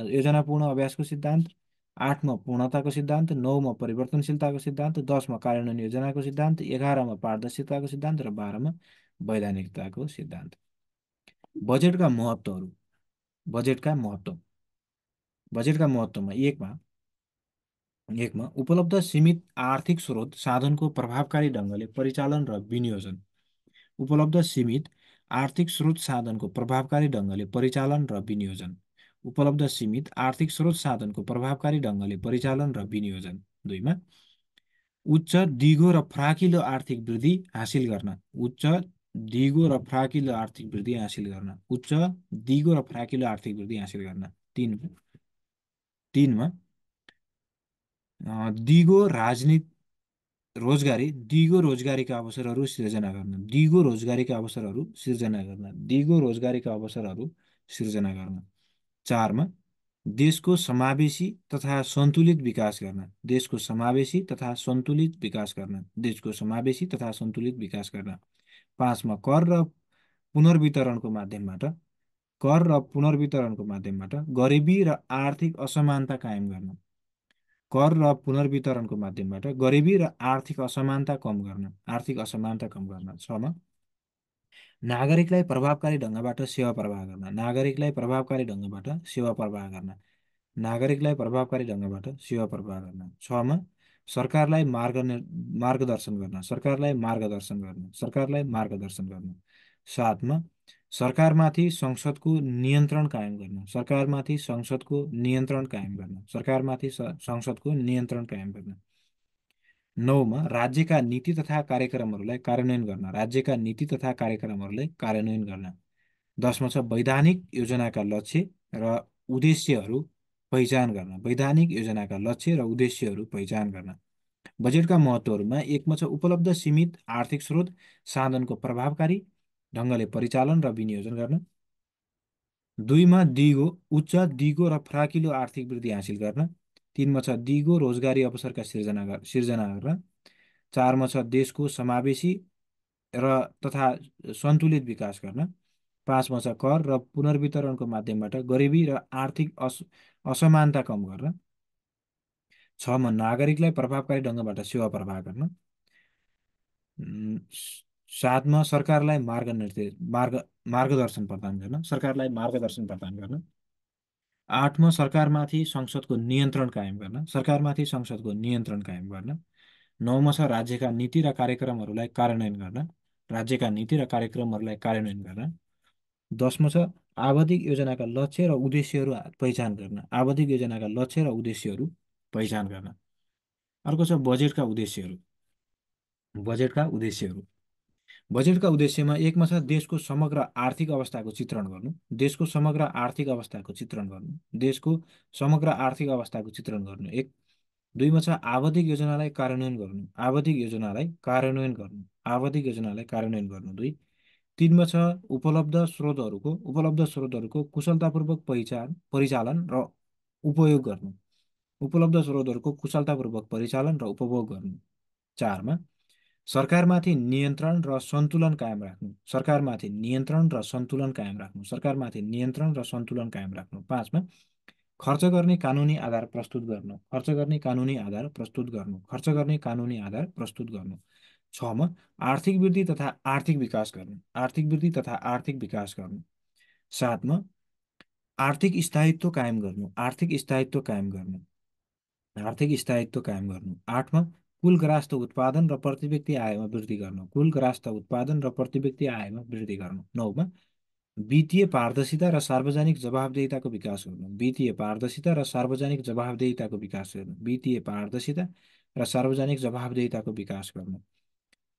योजनापूर्ण अभ्यासको सिद्धान्त, आठमा पूर्णताको सिद्धान्त, नौमा परिवर्तनशीलताको सिद्धान्त, दसमा कार्यान्वयन योजनाको सिद्धान्त, एघारमा पारदर्शिताको सिद्धान्त र बाह्रमा वैधानिकताको सिद्धान्त। बजेटका महत्त्व बजेटका महत्त्वमा एकमा उपलब्ध सीमित आर्थिक स्रोत साधनको प्रभावकारी ढङ्गले परिचालन र विनियोजन। उपलब्ध सीमित आर्थिक स्रोत साधनको प्रभावकारी ढङ्गले परिचालन र विनियोजन। उपलब्ध सीमित आर्थिक स्रोत साधनको प्रभावकारी ढङ्गले परिचालन र विनियोजन। दुईमा उच्च दिगो र फराकिलो आर्थिक वृद्धि हासिल गर्न। उच्च दिगो र फराकिलो आर्थिक वृद्धि हासिल गर्न। उच्च दिगो र फराकिलो आर्थिक वृद्धि हासिल गर्न। तीनमा दिगो दिगो रोजगारीका अवसरहरू सिर्जना गर्न। दिगो रोजगारीका अवसरहरू सिर्जना गर्न। दिगो रोजगारीका अवसरहरू सिर्जना गर्न। चारमा देशको समावेशी तथा सन्तुलित विकास गर्न। देशको समावेशी तथा सन्तुलित विकास गर्न। देशको समावेशी तथा सन्तुलित विकास गर्न। पाँचमा कर र पुनर्वितरणको माध्यमबाट गरिबी र आर्थिक असमानता कायम गर्न। कर र पुनर्वितरणको माध्यमबाट गरिबी र आर्थिक असमानता कम गर्न। आर्थिक असमानता कम गर्न। छमा नागरिकलाई प्रभावकारी ढङ्गबाट सेवा प्रवाह गर्न। नागरिकलाई प्रभावकारी ढङ्गबाट सेवा प्रवाह गर्न। नागरिकलाई प्रभावकारी ढङ्गबाट सेवा प्रवाह गर्न। छमा मार्गदर्शन गर्न। सरकारलाई मार्गदर्शन गर्न। सरकारलाई मार्गदर्शन गर्न। सातमा सरकारमाथि संसदको नियन्त्रण कायम गर्न। सरकारमाथि संसदको नियन्त्रण कायम गर्न। सरकारमाथि संसदको नियन्त्रण कायम गर्न। नौमा राज्यका नीति तथा कार्यक्रमहरूलाई कार्यान्वयन गर्न। राज्यका नीति तथा कार्यक्रमहरूलाई कार्यान्वयन गर्न। दसमा छ वैधानिक योजनाका लक्ष्य र उद्देश्यहरू पहिचान गर्न। वैधानिक योजनाका लक्ष्य र उद्देश्यहरू पहिचान गर्न। बजेटका महत्त्वहरूमा एकमा छ उपलब्ध सीमित आर्थिक स्रोत साधनको प्रभावकारी ढङ्गले परिचालन र विनियोजन गर्न। दुईमा उच्च दिगो र फराकिलो आर्थिक वृद्धि हासिल गर्न। तीनमा छ दिगो रोजगारी अवसरका सिर्जना गर्न। चारमा छ देशको समावेशी र तथा सन्तुलित विकास गर्न। पाँचमा छ कर र पुनर्वितरणको माध्यमबाट गरिबी र आर्थिक असमानता कम गर्न। छमा नागरिकलाई प्रभावकारी ढङ्गबाट सेवा प्रवाह गर्न। सातमा मार्गदर्शन प्रदान गर्न। सरकारलाई मार्गदर्शन प्रदान गर्न। आठमा सरकारमाथि संसदको नियन्त्रण कायम गर्न। सरकारमाथि संसदको नियन्त्रण कायम गर्न। नौमा छ राज्यका नीति र कार्यक्रमहरूलाई कार्यान्वयन गर्न। राज्यका नीति र कार्यक्रमहरूलाई कार्यान्वयन गर्न। दसमा छ आवधिक योजनाका लक्ष्य र उद्देश्यहरू पहिचान गर्न। आवधिक योजनाका लक्ष्य र उद्देश्यहरू पहिचान गर्न। अर्को छ बजेटका उद्देश्यहरू। बजेटका उद्देश्यहरू बजेटका उद्देश्यमा एकमा छ देशको समग्र आर्थिक अवस्थाको चित्रण गर्नु। देशको समग्र आर्थिक अवस्थाको चित्रण गर्नु। देशको समग्र आर्थिक अवस्थाको चित्रण गर्नु एक। दुईमा छ आवधिक योजनालाई कार्यान्वयन गर्नु। आवधिक योजनालाई कार्यान्वयन गर्नु। आवधिक योजनालाई कार्यान्वयन गर्नु दुई। तीनमा छ उपलब्ध स्रोतहरूको कुशलतापूर्वक परिचालन र उपयोग गर्नु। उपलब्ध स्रोतहरूको कुशलतापूर्वक परिचालन र उपभोग गर्नु। चारमा सरकारमाथि नियन्त्रण र सन्तुलन कायम राख्नु। सरकारमाथि नियन्त्रण र सन्तुलन कायम राख्नु। सरकारमाथि नियन्त्रण र सन्तुलन कायम राख्नु। पाँचमा खर्च गर्ने कानुनी आधार प्रस्तुत गर्नु। खर्च गर्ने कानुनी आधार प्रस्तुत गर्नु। खर्च गर्ने कानुनी आधार प्रस्तुत गर्नु। छमा आर्थिक वृद्धि तथा आर्थिक विकास गर्नु। आर्थिक वृद्धि तथा आर्थिक विकास गर्नु। सातमा आर्थिक स्थायित्व कायम गर्नु। आर्थिक स्थायित्व कायम गर्नु। आर्थिक स्थायित्व कायम गर्नु। आठमा कुल ग्राहस्थ उत्पादन र प्रति व्यक्ति आयमा वृद्धि गर्नु। कुल ग्राहस्थ उत्पादन र प्रति व्यक्ति आयमा वृद्धि गर्नु। नौमा वित्तीय पारदर्शिता र सार्वजनिक जवाबदेहिताको विकास गर्नु। वित्तीय पारदर्शिता र सार्वजनिक जवाबदेहिताको विकास गर्नु। वित्तीय पारदर्शिता र सार्वजनिक जवाबदेहिताको विकास गर्नु।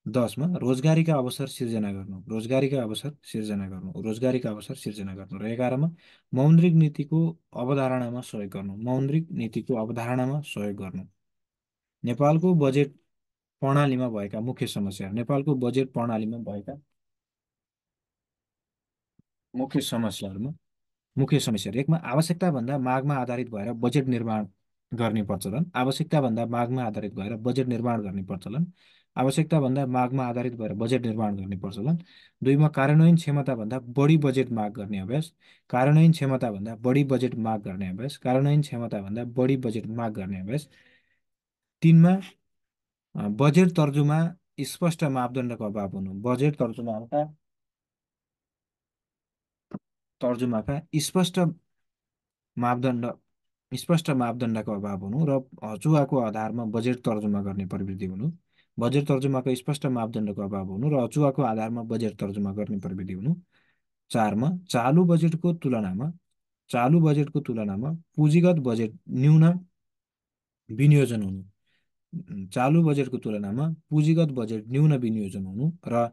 दसमा रोजगारीका अवसर सिर्जना गर्नु। रोजगारीका अवसर सिर्जना गर्नु। रोजगारीका अवसर सिर्जना गर्नु। र एघारमा मौद्रिक नीतिको अवधारणामा सहयोग गर्नु। मौद्रिक नीतिको अवधारणामा सहयोग गर्नु। नेपालको बजेट प्रणालीमा भएका मुख्य समस्याहरू। नेपालको बजेट प्रणालीमा भएका मुख्य समस्याहरूमा मुख्य समस्याहरू एकमा आवश्यकताभन्दा मागमा आधारित भएर बजेट निर्माण गर्ने प्रचलन। आवश्यकताभन्दा मागमा आधारित भएर बजेट निर्माण गर्ने प्रचलन। आवश्यकताभन्दा मागमा आधारित भएर बजेट निर्माण गर्ने प्रचलन। दुईमा कार्यान्वयन क्षमताभन्दा बढी बजेट माग गर्ने अभ्यास। कार्यान्वयन क्षमताभन्दा बढी बजेट माग गर्ने अभ्यास। कार्यान्वयन क्षमताभन्दा बढी बजेट माग गर्ने अभ्यास। तीनमा बजेट तर्जुमा स्पष्ट मापदण्डको अभाव हुनु। बजेट तर्जुमाका स्पष्ट मापदण्ड स्पष्ट मापदण्डको अभाव हुनु र अचुवाको आधारमा बजेट तर्जुमा गर्ने प्रवृत्ति हुनु। बजेट तर्जुमाको स्पष्ट मापदण्डको अभाव हुनु र अचुवाको आधारमा बजेट तर्जुमा गर्ने प्रवृत्ति हुनु। 4मा चालु बजेटको तुलनामा पुँजीगत बजेट न्यून विनियोजन हुनु। चालु बजेटको तुलनामा पुँजीगत बजेट न्यून विनियोजन हुनु र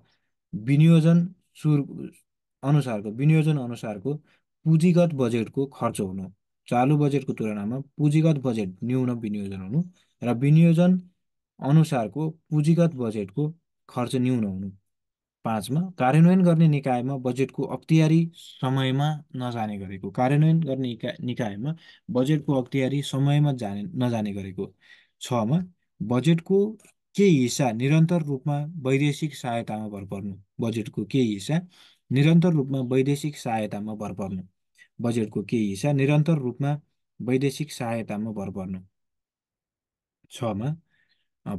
विनियोजन सुर विनियोजन अनुसारको पुँजीगत बजेटको खर्च हुनु। चालु बजेटको तुलनामा पुँजीगत बजेट न्यून विनियोजन हुनु र विनियोजन अनुसारको पुँजीगत बजेटको खर्च न्यून हुनु। 5मा कार्यान्वयन गर्ने निकायमा बजेटको अख्तियारी समयमा नजाने गरेको। कार्यान्वयन गर्ने निकायमा बजेटको अख्तियारी समयमा नजाने गरेको। 6मा बजेटको केही हिस्सा निरन्तर रूपमा वैदेशिक सहायतामा भर पर्नु। बजेटको केही हिस्सा निरन्तर रूपमा वैदेशिक सहायतामा भर पर्नु। बजेटको केही हिस्सा निरन्तर रूपमा वैदेशिक सहायतामा भर पर्नु। 6मा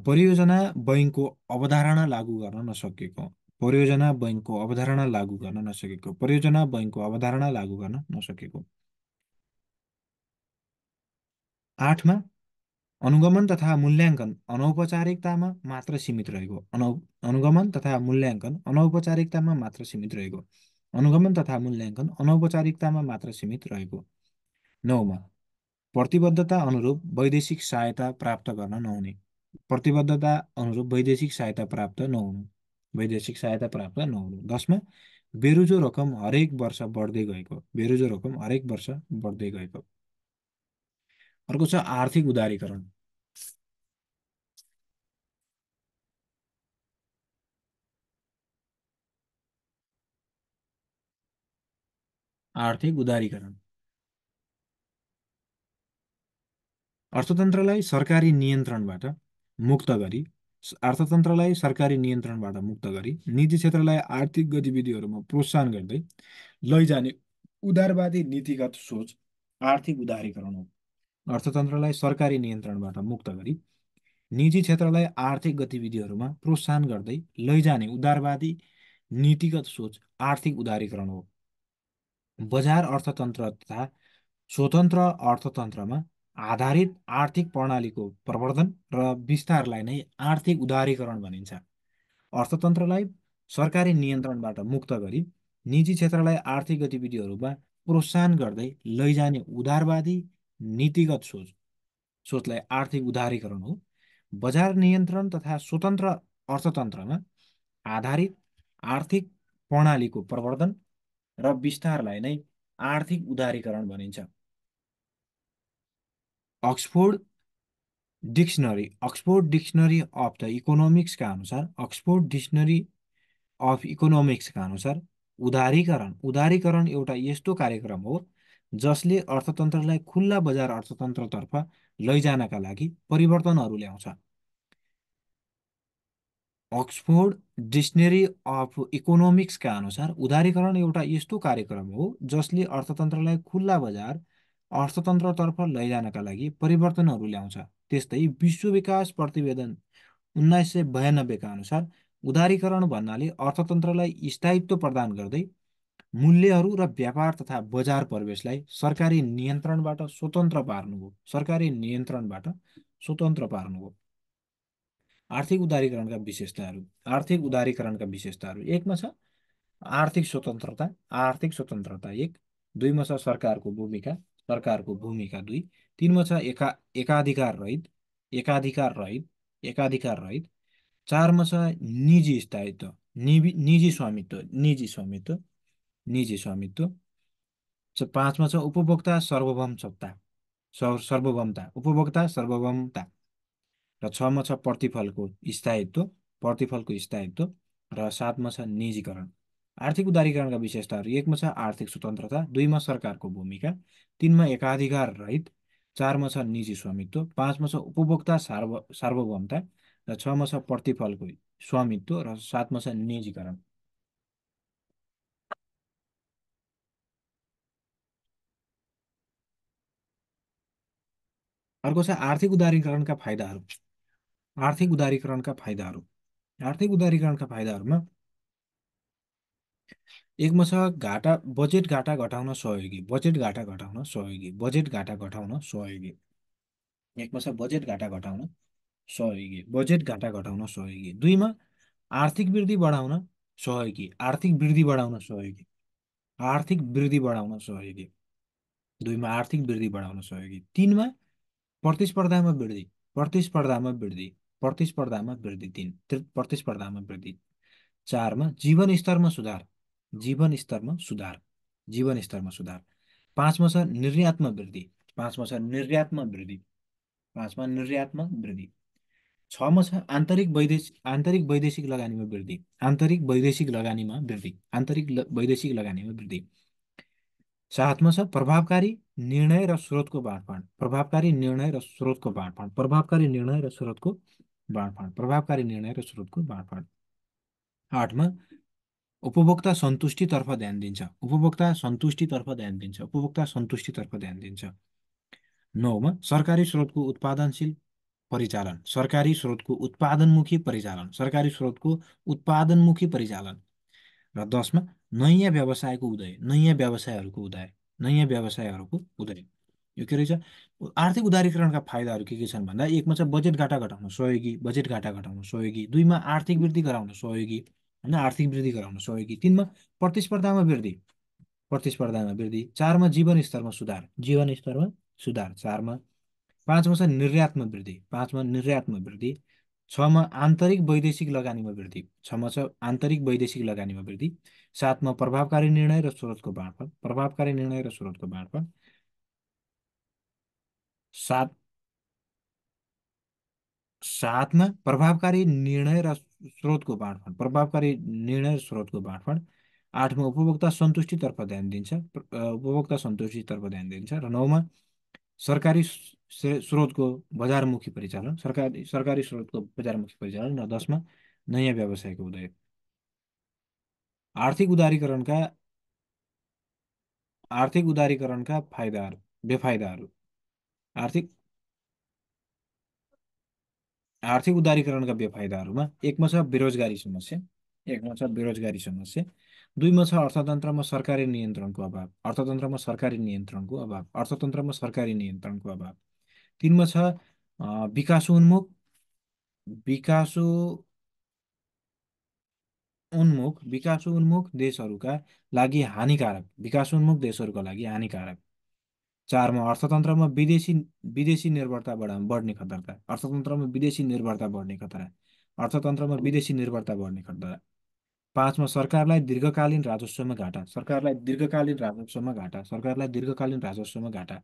परियोजना बैङ्कको अवधारणा लागू गर्न नसकेको। परियोजना बैङ्कको अवधारणा लागू गर्न नसकेको। परियोजना बैङ्कको अवधारणा लागू गर्न नसकेको। 8मा अनुगमन तथा मूल्याङ्कन अनौपचारिकतामा मात्र सीमित रहेको। अनुगमन तथा मूल्याङ्कन अनौपचारिकतामा मात्र सीमित रहेको। अनुगमन तथा मूल्याङ्कन अनौपचारिकतामा मात्र सीमित रहेको। 9मा प्रतिबद्धता अनुरूप वैदेशिक सहायता प्राप्त गर्न नहुने। प्रतिबद्धता अनुरूप वैदेशिक सहायता प्राप्त नहुनु। वैदेशिक सहायता प्राप्त नहुनु। 10मा बेरोजो रकम हरेक वर्ष बढ्दै गएको। बेरोजो रकम हरेक वर्ष बढ्दै गएको। अर्को छ आर्थिक उदारीकरण। आर्थिक उदारीकरण अर्थतन्त्रलाई सरकारी नियन्त्रणबाट मुक्त गरी अर्थतन्त्रलाई सरकारी नियन्त्रणबाट मुक्त गरी निजी क्षेत्रलाई आर्थिक गतिविधिहरूमा प्रोत्साहन गर्दै लैजाने उदारवादी नीतिगत सोच आर्थिक उदारीकरण हो। अर्थतन्त्रलाई सरकारी नियन्त्रणबाट मुक्त गरी निजी क्षेत्रलाई आर्थिक गतिविधिहरूमा प्रोत्साहन गर्दै लैजाने उदारवादी नीतिगत सोच आर्थिक उदारीकरण हो। बजार अर्थतन्त्र तथा स्वतन्त्र अर्थतन्त्रमा आधारित आर्थिक प्रणालीको प्रवर्धन र विस्तारलाई नै आर्थिक उदारीकरण भनिन्छ। अर्थतन्त्रलाई सरकारी नियन्त्रणबाट मुक्त गरी निजी क्षेत्रलाई आर्थिक गतिविधिहरूमा प्रोत्साहन गर्दै लैजाने उदारवादी नीतिगत सोचलाई आर्थिक उदारीकरण हो। बजार नियन्त्रण तथा स्वतन्त्र अर्थतन्त्रमा आधारित आर्थिक प्रणालीको प्रवर्धन र विस्तारलाई नै आर्थिक उदारीकरण भनिन्छ। Oxford Oxford dictionary of the इकोनोमिक्सका अनुसार उदारीकरण एउटा यस्तो कार्यक्रम हो जसले अर्थतन्त्रलाई खुल्ला बजार अर्थतन्त्रतर्फ लैजानका लागि परिवर्तनहरू ल्याउँछ। अक्सफोर्ड डिक्सनरी अफ इकोनोमिक्सका अनुसार उदारीकरण एउटा यस्तो कार्यक्रम हो जसले अर्थतन्त्रलाई खुल्ला बजार अर्थतन्त्रतर्फ लैजानका लागि परिवर्तनहरू ल्याउँछ। त्यस्तै विश्व विकास प्रतिवेदन 1992का अनुसार उदारीकरण भन्नाले अर्थतन्त्रलाई स्थायित्व प्रदान गर्दै मूल्यहरू र व्यापार तथा बजार प्रवेशलाई सरकारी नियन्त्रणबाट स्वतन्त्र पार्नु हो। सरकारी नियन्त्रणबाट स्वतन्त्र पार्नु हो। आर्थिक उदारीकरणका विशेषताहरू। आर्थिक उदारीकरणका विशेषताहरू। 1मा छ आर्थिक स्वतन्त्रता 1। 2मा छ सरकारको भूमिका 2। 3मा छ एकाधिकार रहित। 4मा छ निजी स्थायित्व निजी स्वामित्व। 5मा छ उपभोक्ता सार्वभौमता र 6मा छ प्रतिफलको स्थायित्व र 7मा छ निजीकरण। आर्थिक उदारीकरणका विशेषताहरू। 1मा छ आर्थिक स्वतन्त्रता। 2मा सरकारको भूमिका। 3मा एकाधिकार रहित। 4मा छ निजी स्वामित्व। 5मा छ उपभोक्ता सार्वभौमता र 6मा छ प्रतिफलको स्वामित्व र 7मा छ निजीकरण। अर्को छ आर्थिक उदारीकरणका फाइदाहरू। आर्थिक उदारीकरणका फाइदाहरूमा एकमा छ घाटा बजेट घाटा घटाउन सहयोगी, बजेट घाटा घटाउन सहयोगी, बजेट घाटा घटाउन सहयोगी। एकमा छ बजेट घाटा घटाउन सहयोगी, बजेट घाटा घटाउन सहयोगी। दुईमा आर्थिक वृद्धि बढाउन सहयोगी, आर्थिक वृद्धि बढाउन सहयोगी, आर्थिक वृद्धि बढाउन सहयोगी। दुईमा आर्थिक वृद्धि बढाउन सहयोगी। तिनमा प्रतिस्पर्धामा वृद्धि, प्रतिस्पर्धामा वृद्धि, प्रतिस्पर्धामा वृद्धि। प्रतिस्पर्धामा वृद्धि। चारमा जीवन स्तरमा सुधार, जीवन स्तरमा सुधार, जीवन स्तरमा सुधार। पाँचमा छ निर्यातमा वृद्धि, पाँचमा छ निर्यातमा वृद्धि, पाँचमा निर्यातमा वृद्धि। छमा छ आन्तरिक वैदेशिक लगानीमा वृद्धि, आन्तरिक वैदेशिक लगानीमा वृद्धि, वैदेशिक लगानीमा वृद्धि। साथमा छ प्रभावकारी निर्णय र स्रोतको बाँडफाँड, प्रभावकारी निर्णय र स्रोतको बाँडफाँड, प्रभावकारी निर्णय र स्रोतको बाँडफाँड, प्रभावकारी निर्णय र स्रोतको बाँडफाँड। आठमा उपभोक्ता सन्तुष्टितर्फ ध्यान दिन्छ, उपभोक्ता सन्तुष्टितर्फ ध्यान दिन्छ, उपभोक्ता सन्तुष्टितर्फ ध्यान दिन्छ। नौमा सरकारी स्रोतको उत्पादनशील परिचालन, सरकारी स्रोतको उत्पादनमुखी परिचालन, सरकारी स्रोतको उत्पादनमुखी परिचालन। र दसमा नयाँ व्यवसायको उदय, नयाँ व्यवसायहरूको उदय, नयाँ व्यवसायहरूको उदय। यो के रहेछ? आर्थिक उदारीकरणका फाइदाहरू के छन् भन्दा एकमा छ बजेट घाटा घटाउन सहयोगी, बजेट घाटा घटाउन सहयोगी। दुईमा आर्थिक वृद्धि गराउन सहयोगी, होइन, आर्थिक वृद्धि गराउन सहयोगी। तिनमा प्रतिस्पर्धामा वृद्धि, प्रतिस्पर्धामा वृद्धि। चारमा जीवन स्तरमा सुधार, जीवन स्तरमा सुधार, चारमा। पाँचमा छ निर्यातमा वृद्धि, पाँचमा निर्यातमा वृद्धि। छमा आन्तरिक वैदेशिक लगानीमा वृद्धि, छमा छ आन्तरिक वैदेशिक लगानीमा वृद्धि। सातमा प्रभावकारी निर्णय र स्रोतको बाँडफाँड, प्रभावकारी निर्णय र स्रोतको बाँडफाँड। सात सातमा प्रभावकारी निर्णय र स्रोतको बाँडफाँड, प्रभावकारी निर्णय र स्रोतको बाँडफाँड। आठमा उपभोक्ता सन्तुष्टितर्फ ध्यान दिन्छ, उपभोक्ता सन्तुष्टितर्फ ध्यान दिन्छ। र नौमा सरकारी स्रोतको बजारमुखी परिचालन, सरकारी स्रोतको बजारमुखी परिचालन। र दसमा नयाँ व्यवसायको उदय। आर्थिक उदारीकरणका आर्थिक उदारीकरणका फाइदाहरू, बेफाइदाहरू। आर्थिक आर्थिक उदारीकरणका बेफाइदाहरूमा एकमा छ बेरोजगारी समस्या, एकमा छ बेरोजगारी समस्या। दुईमा छ अर्थतन्त्रमा सरकारी नियन्त्रणको अभाव, अर्थतन्त्रमा सरकारी नियन्त्रणको अभाव, अर्थतन्त्रमा सरकारी नियन्त्रणको अभाव। तिनमा छ विकासोन्मुख विकासोन्मुख विकासोन्मुख देशहरूका लागि हानिकारक, विकासोन्मुख देशहरूका लागि हानिकारक। चारमा अर्थतन्त्रमा विदेशी विदेशी निर्भरता बढ्ने खतरा, अर्थतन्त्रमा विदेशी निर्भरता बढ्ने खतरा, अर्थतन्त्रमा विदेशी निर्भरता बढ्ने खतरा। पाँचमा सरकारलाई दीर्घकालीन राजस्वमा घाटा, सरकारलाई दीर्घकालीन राजस्वमा घाटा, सरकारलाई दीर्घकालीन राजस्वमा घाटा।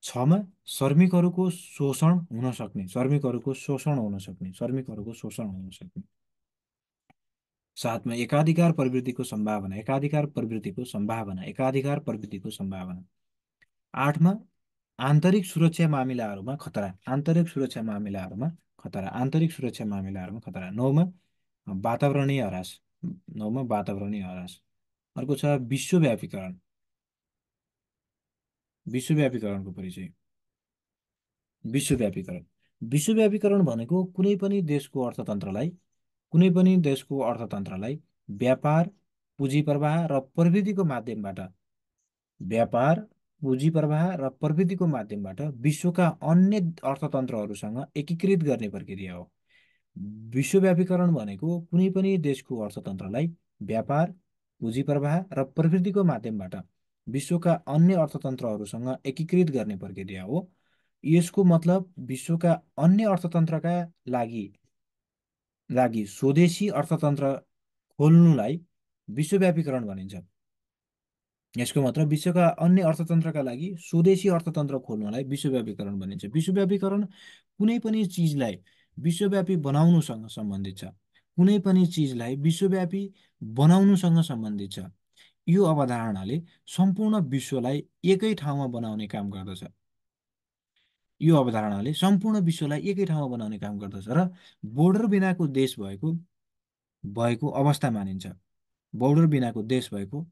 छमा श्रमिकहरूको शोषण हुन सक्ने, श्रमिकहरूको शोषण हुन सक्ने, श्रमिकहरूको शोषण हुन सक्ने। साथमा एकाधिकार प्रवृत्तिको सम्भावना, एकाधिकार प्रवृत्तिको सम्भावना, एकाधिकार प्रवृत्तिको सम्भावना। आठमा आन्तरिक सुरक्षा मामिलाहरूमा खतरा, आन्तरिक सुरक्षा मामिलाहरूमा खतरा, आन्तरिक सुरक्षा मामिलाहरूमा खतरा। नौमा वातावरणीय ह्रास, नौमा वातावरणीय ह्रास। अर्को छ विश्वव्यापीकरण, विश्वव्यापीकरणको परिचय। विश्वव्यापीकरण, विश्वव्यापीकरण भनेको कुनै पनि देशको अर्थतन्त्रलाई व्यापार, पुँजी प्रवाह र प्रविधिको माध्यमबाट, व्यापार, पुँजी प्रवाह र प्रविधिको माध्यमबाट विश्वका अन्य अर्थतन्त्रहरूसँग एकीकृत गर्ने प्रक्रिया हो। विश्वव्यापीकरण भनेको कुनै पनि देशको अर्थतन्त्रलाई व्यापार, पुँजी प्रवाह र प्रवृत्तिको माध्यमबाट विश्वका अन्य अर्थतन्त्रहरूसँग एकीकृत गर्ने प्रक्रिया हो। यसको मतलब विश्वका अन्य अर्थतन्त्रका लागि लागि स्वदेशी अर्थतन्त्र खोल्नुलाई विश्वव्यापीकरण भनिन्छ। यसको मतलब विश्वका अन्य अर्थतन्त्रका लागि स्वदेशी अर्थतन्त्र खोल्नलाई विश्वव्यापीकरण भनिन्छ। विश्वव्यापीकरण कुनै पनि चिजलाई विश्वव्यापी बनाउनुसँग सम्बन्धित छ, कुनै पनि चिजलाई विश्वव्यापी बनाउनुसँग सम्बन्धित छ। यो अवधारणाले सम्पूर्ण विश्वलाई एकै ठाउँमा बनाउने काम गर्दछ, यो अवधारणाले सम्पूर्ण विश्वलाई एकै ठाउँमा बनाउने काम गर्दछ र बोर्डर बिनाको देश भएको भएको अवस्था मानिन्छ, बोर्डर बिनाको देश भएको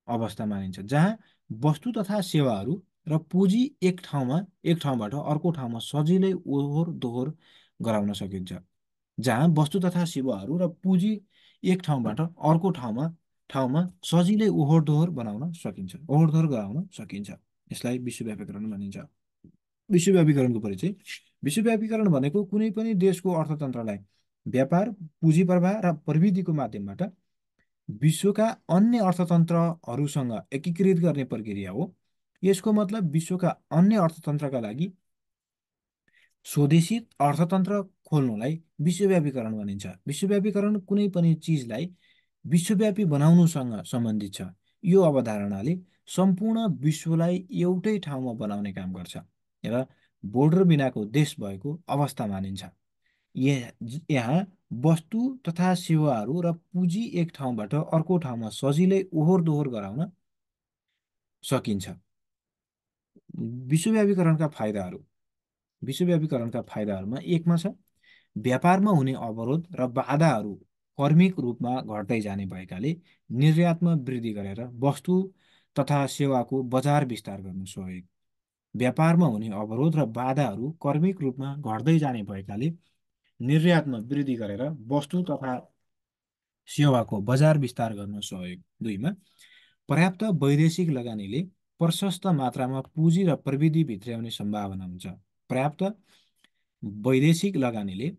अवस्था मानिन्छ, जहाँ वस्तु तथा सेवाहरू र पुँजी एक ठाउँबाट अर्को ठाउँमा सजिलै ओहोर दोहोर गराउन सकिन्छ, जहाँ वस्तु तथा सेवाहरू र पुँजी एक ठाउँबाट अर्को ठाउँमा ठाउँमा सजिलै ओहोर दोहोर बनाउन सकिन्छ, ओहोर दोहोर गराउन सकिन्छ। यसलाई विश्वव्यापीकरण भनिन्छ। विश्वव्यापीकरणको परिचय। विश्वव्यापीकरण भनेको कुनै पनि देशको अर्थतन्त्रलाई व्यापार, पुँजी प्रवाह र प्रविधिको माध्यमबाट विश्वका अन्य अर्थतन्त्रहरूसँग एकीकृत गर्ने प्रक्रिया हो। यसको मतलब विश्वका अन्य अर्थतन्त्रका लागि स्वदेशी अर्थतन्त्र खोल्नुलाई विश्वव्यापीकरण भनिन्छ। विश्वव्यापीकरण कुनै पनि चिजलाई विश्वव्यापी बनाउनुसँग सम्बन्धित छ। यो अवधारणाले सम्पूर्ण विश्वलाई एउटै ठाउँमा बनाउने काम गर्छ र बोर्डर बिनाको देश भएको अवस्था मानिन्छ। यहाँ वस्तु तथा सेवाहरू र पुँजी एक ठाउँबाट अर्को ठाउँमा सजिलै ओहोर दोहोर गराउन सकिन्छ। विश्वव्यापीकरणका फाइदाहरू। विश्वव्यापीकरणका फाइदाहरूमा एकमा छ व्यापारमा हुने अवरोध र बाधाहरू क्रमिक रूपमा घट्दै जाने भएकाले निर्यातमा वृद्धि गरेर वस्तु तथा सेवाको बजार विस्तार गर्न सहयोग। व्यापारमा हुने अवरोध र बाधाहरू क्रमिक रूपमा घट्दै जाने भएकाले निर्यातमा वृद्धि गरेर वस्तु तथा सेवाको बजार विस्तार गर्न सहयोग। दुईमा पर्याप्त वैदेशिक लगानीले प्रशस्त मात्रामा पुँजी र प्रविधि भित्र्याउने सम्भावना हुन्छ। पर्याप्त वैदेशिक लगानीले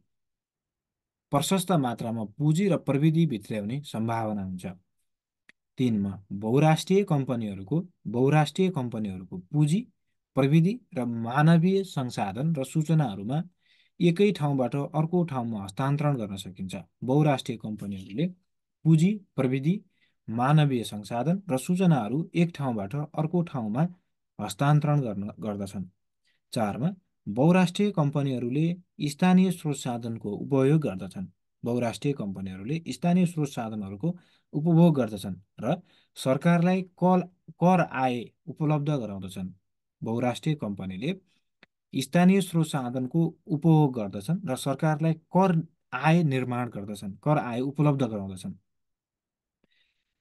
प्रशस्त मात्रामा पुँजी र प्रविधि भित्र्याउने सम्भावना हुन्छ। तीनमा बहुराष्ट्रिय कम्पनीहरूको पुँजी, प्रविधि र मानवीय संसाधन र सूचनाहरूमा एकै ठाउँबाट अर्को ठाउँमा हस्तान्तरण गर्न सकिन्छ। बहुराष्ट्रिय कम्पनीहरूले पुँजी, प्रविधि, मानवीय संसाधन र सूचनाहरू एक ठाउँबाट अर्को ठाउँमा हस्तान्तरण गर्दछन्। चारमा बहुराष्ट्रिय कम्पनीहरूले स्थानीय स्रोत साधनको उपयोग गर्दछन्। बहुराष्ट्रिय कम्पनीहरूले स्थानीय स्रोत साधनहरूको उपभोग गर्दछन् र सरकारलाई कर आय उपलब्ध गराउँदछन्। बहुराष्ट्रिय कम्पनीले स्थानीय स्रोत साधनको उपभोग गर्दछन् र सरकारलाई कर आय निर्माण गर्दछन्, कर आय उपलब्ध गराउँदछन्।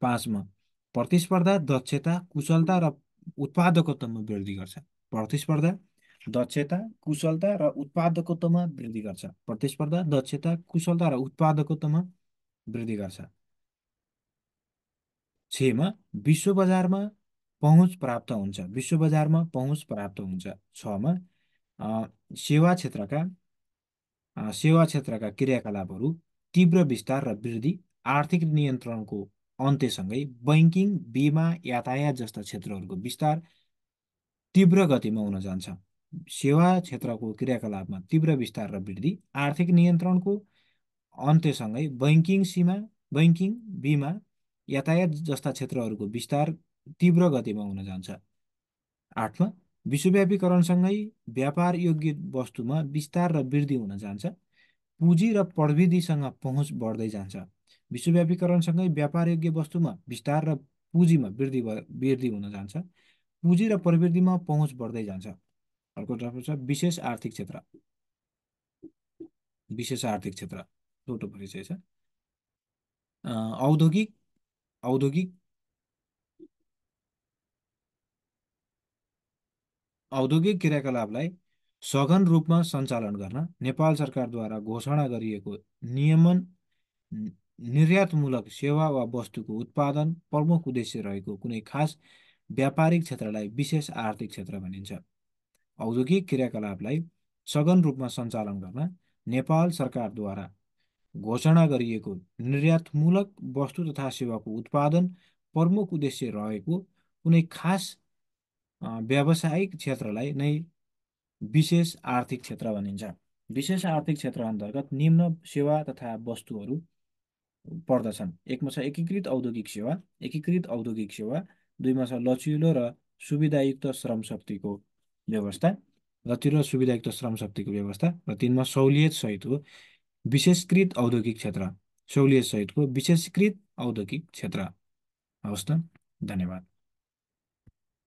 पाँचमा प्रतिस्पर्धा, दक्षता, कुशलता र उत्पादकत्वमा वृद्धि गर्छ। प्रतिस्पर्धा, दक्षता, कुशलता र उत्पादकत्वमा वृद्धि गर्छ। प्रतिस्पर्धा, दक्षता, कुशलता र उत्पादकत्वमा वृद्धि गर्छ। छमा विश्व बजारमा पहुँच प्राप्त हुन्छ। विश्व बजारमा पहुँच प्राप्त हुन्छ। छमा सेवा क्षेत्रका क्रियाकलापहरू तीव्र विस्तार र वृद्धि, आर्थिक नियन्त्रणको अन्त्यसँगै बैंकिङ, बीमा, यातायात जस्ता क्षेत्रहरूको विस्तार तीव्र गतिमा हुन जान्छ। सेवा क्षेत्रको क्रियाकलापमा तीव्र विस्तार र वृद्धि, आर्थिक नियन्त्रणको अन्त्यसँगै बैंकिङ, बीमा, यातायात जस्ता क्षेत्रहरूको विस्तार तीव्र गतिमा हुन जान्छ। आठमा विश्वव्यापीकरणसँगै व्यापार योग्य वस्तुमा विस्तार र वृद्धि हुन जान्छ। पुँजी र प्रविधिसँग पहुँच बढ्दै जान्छ। विश्वव्यापीकरणसँगै व्यापार योग्य वस्तुमा विस्तार र पुँजीमा वृद्धि हुन जान्छ। पुँजी र प्रविधिमा पहुँच बढ्दै जान्छ। अर्को टपिक छ विशेष आर्थिक क्षेत्र। विशेष आर्थिक क्षेत्र छोटो परिचय छ। औद्योगिक क्रियाकलापलाई सघन रूपमा सञ्चालन गर्न नेपाल सरकारद्वारा घोषणा गरिएको निर्यातमूलक सेवा वा वस्तुको उत्पादन प्रमुख उद्देश्य रहेको कुनै खास व्यापारिक क्षेत्रलाई विशेष आर्थिक क्षेत्र भनिन्छ। औद्योगिक क्रियाकलापलाई सघन रूपमा सञ्चालन गर्न नेपाल सरकारद्वारा घोषणा गरिएको निर्यातमूलक वस्तु तथा सेवाको उत्पादन प्रमुख उद्देश्य रहेको कुनै खास व्यावसायिक क्षेत्रलाई नै विशेष आर्थिक क्षेत्र भनिन्छ। विशेष आर्थिक क्षेत्र अन्तर्गत निम्न सेवा तथा वस्तुहरू पर्दछन्। एकमा छ एकीकृत औद्योगिक सेवा। एकीकृत औद्योगिक सेवा। दुईमा छ लचिलो र सुविधायुक्त श्रम शक्तिको व्यवस्था। लचिलो र सुविधायुक्त श्रम शक्तिको व्यवस्था। र तीनमा सहुलियत सहितको विशेषकृत औद्योगिक क्षेत्र। सहुलियत सहितको विशेषकृत औद्योगिक क्षेत्र। हवस् त, धन्यवाद।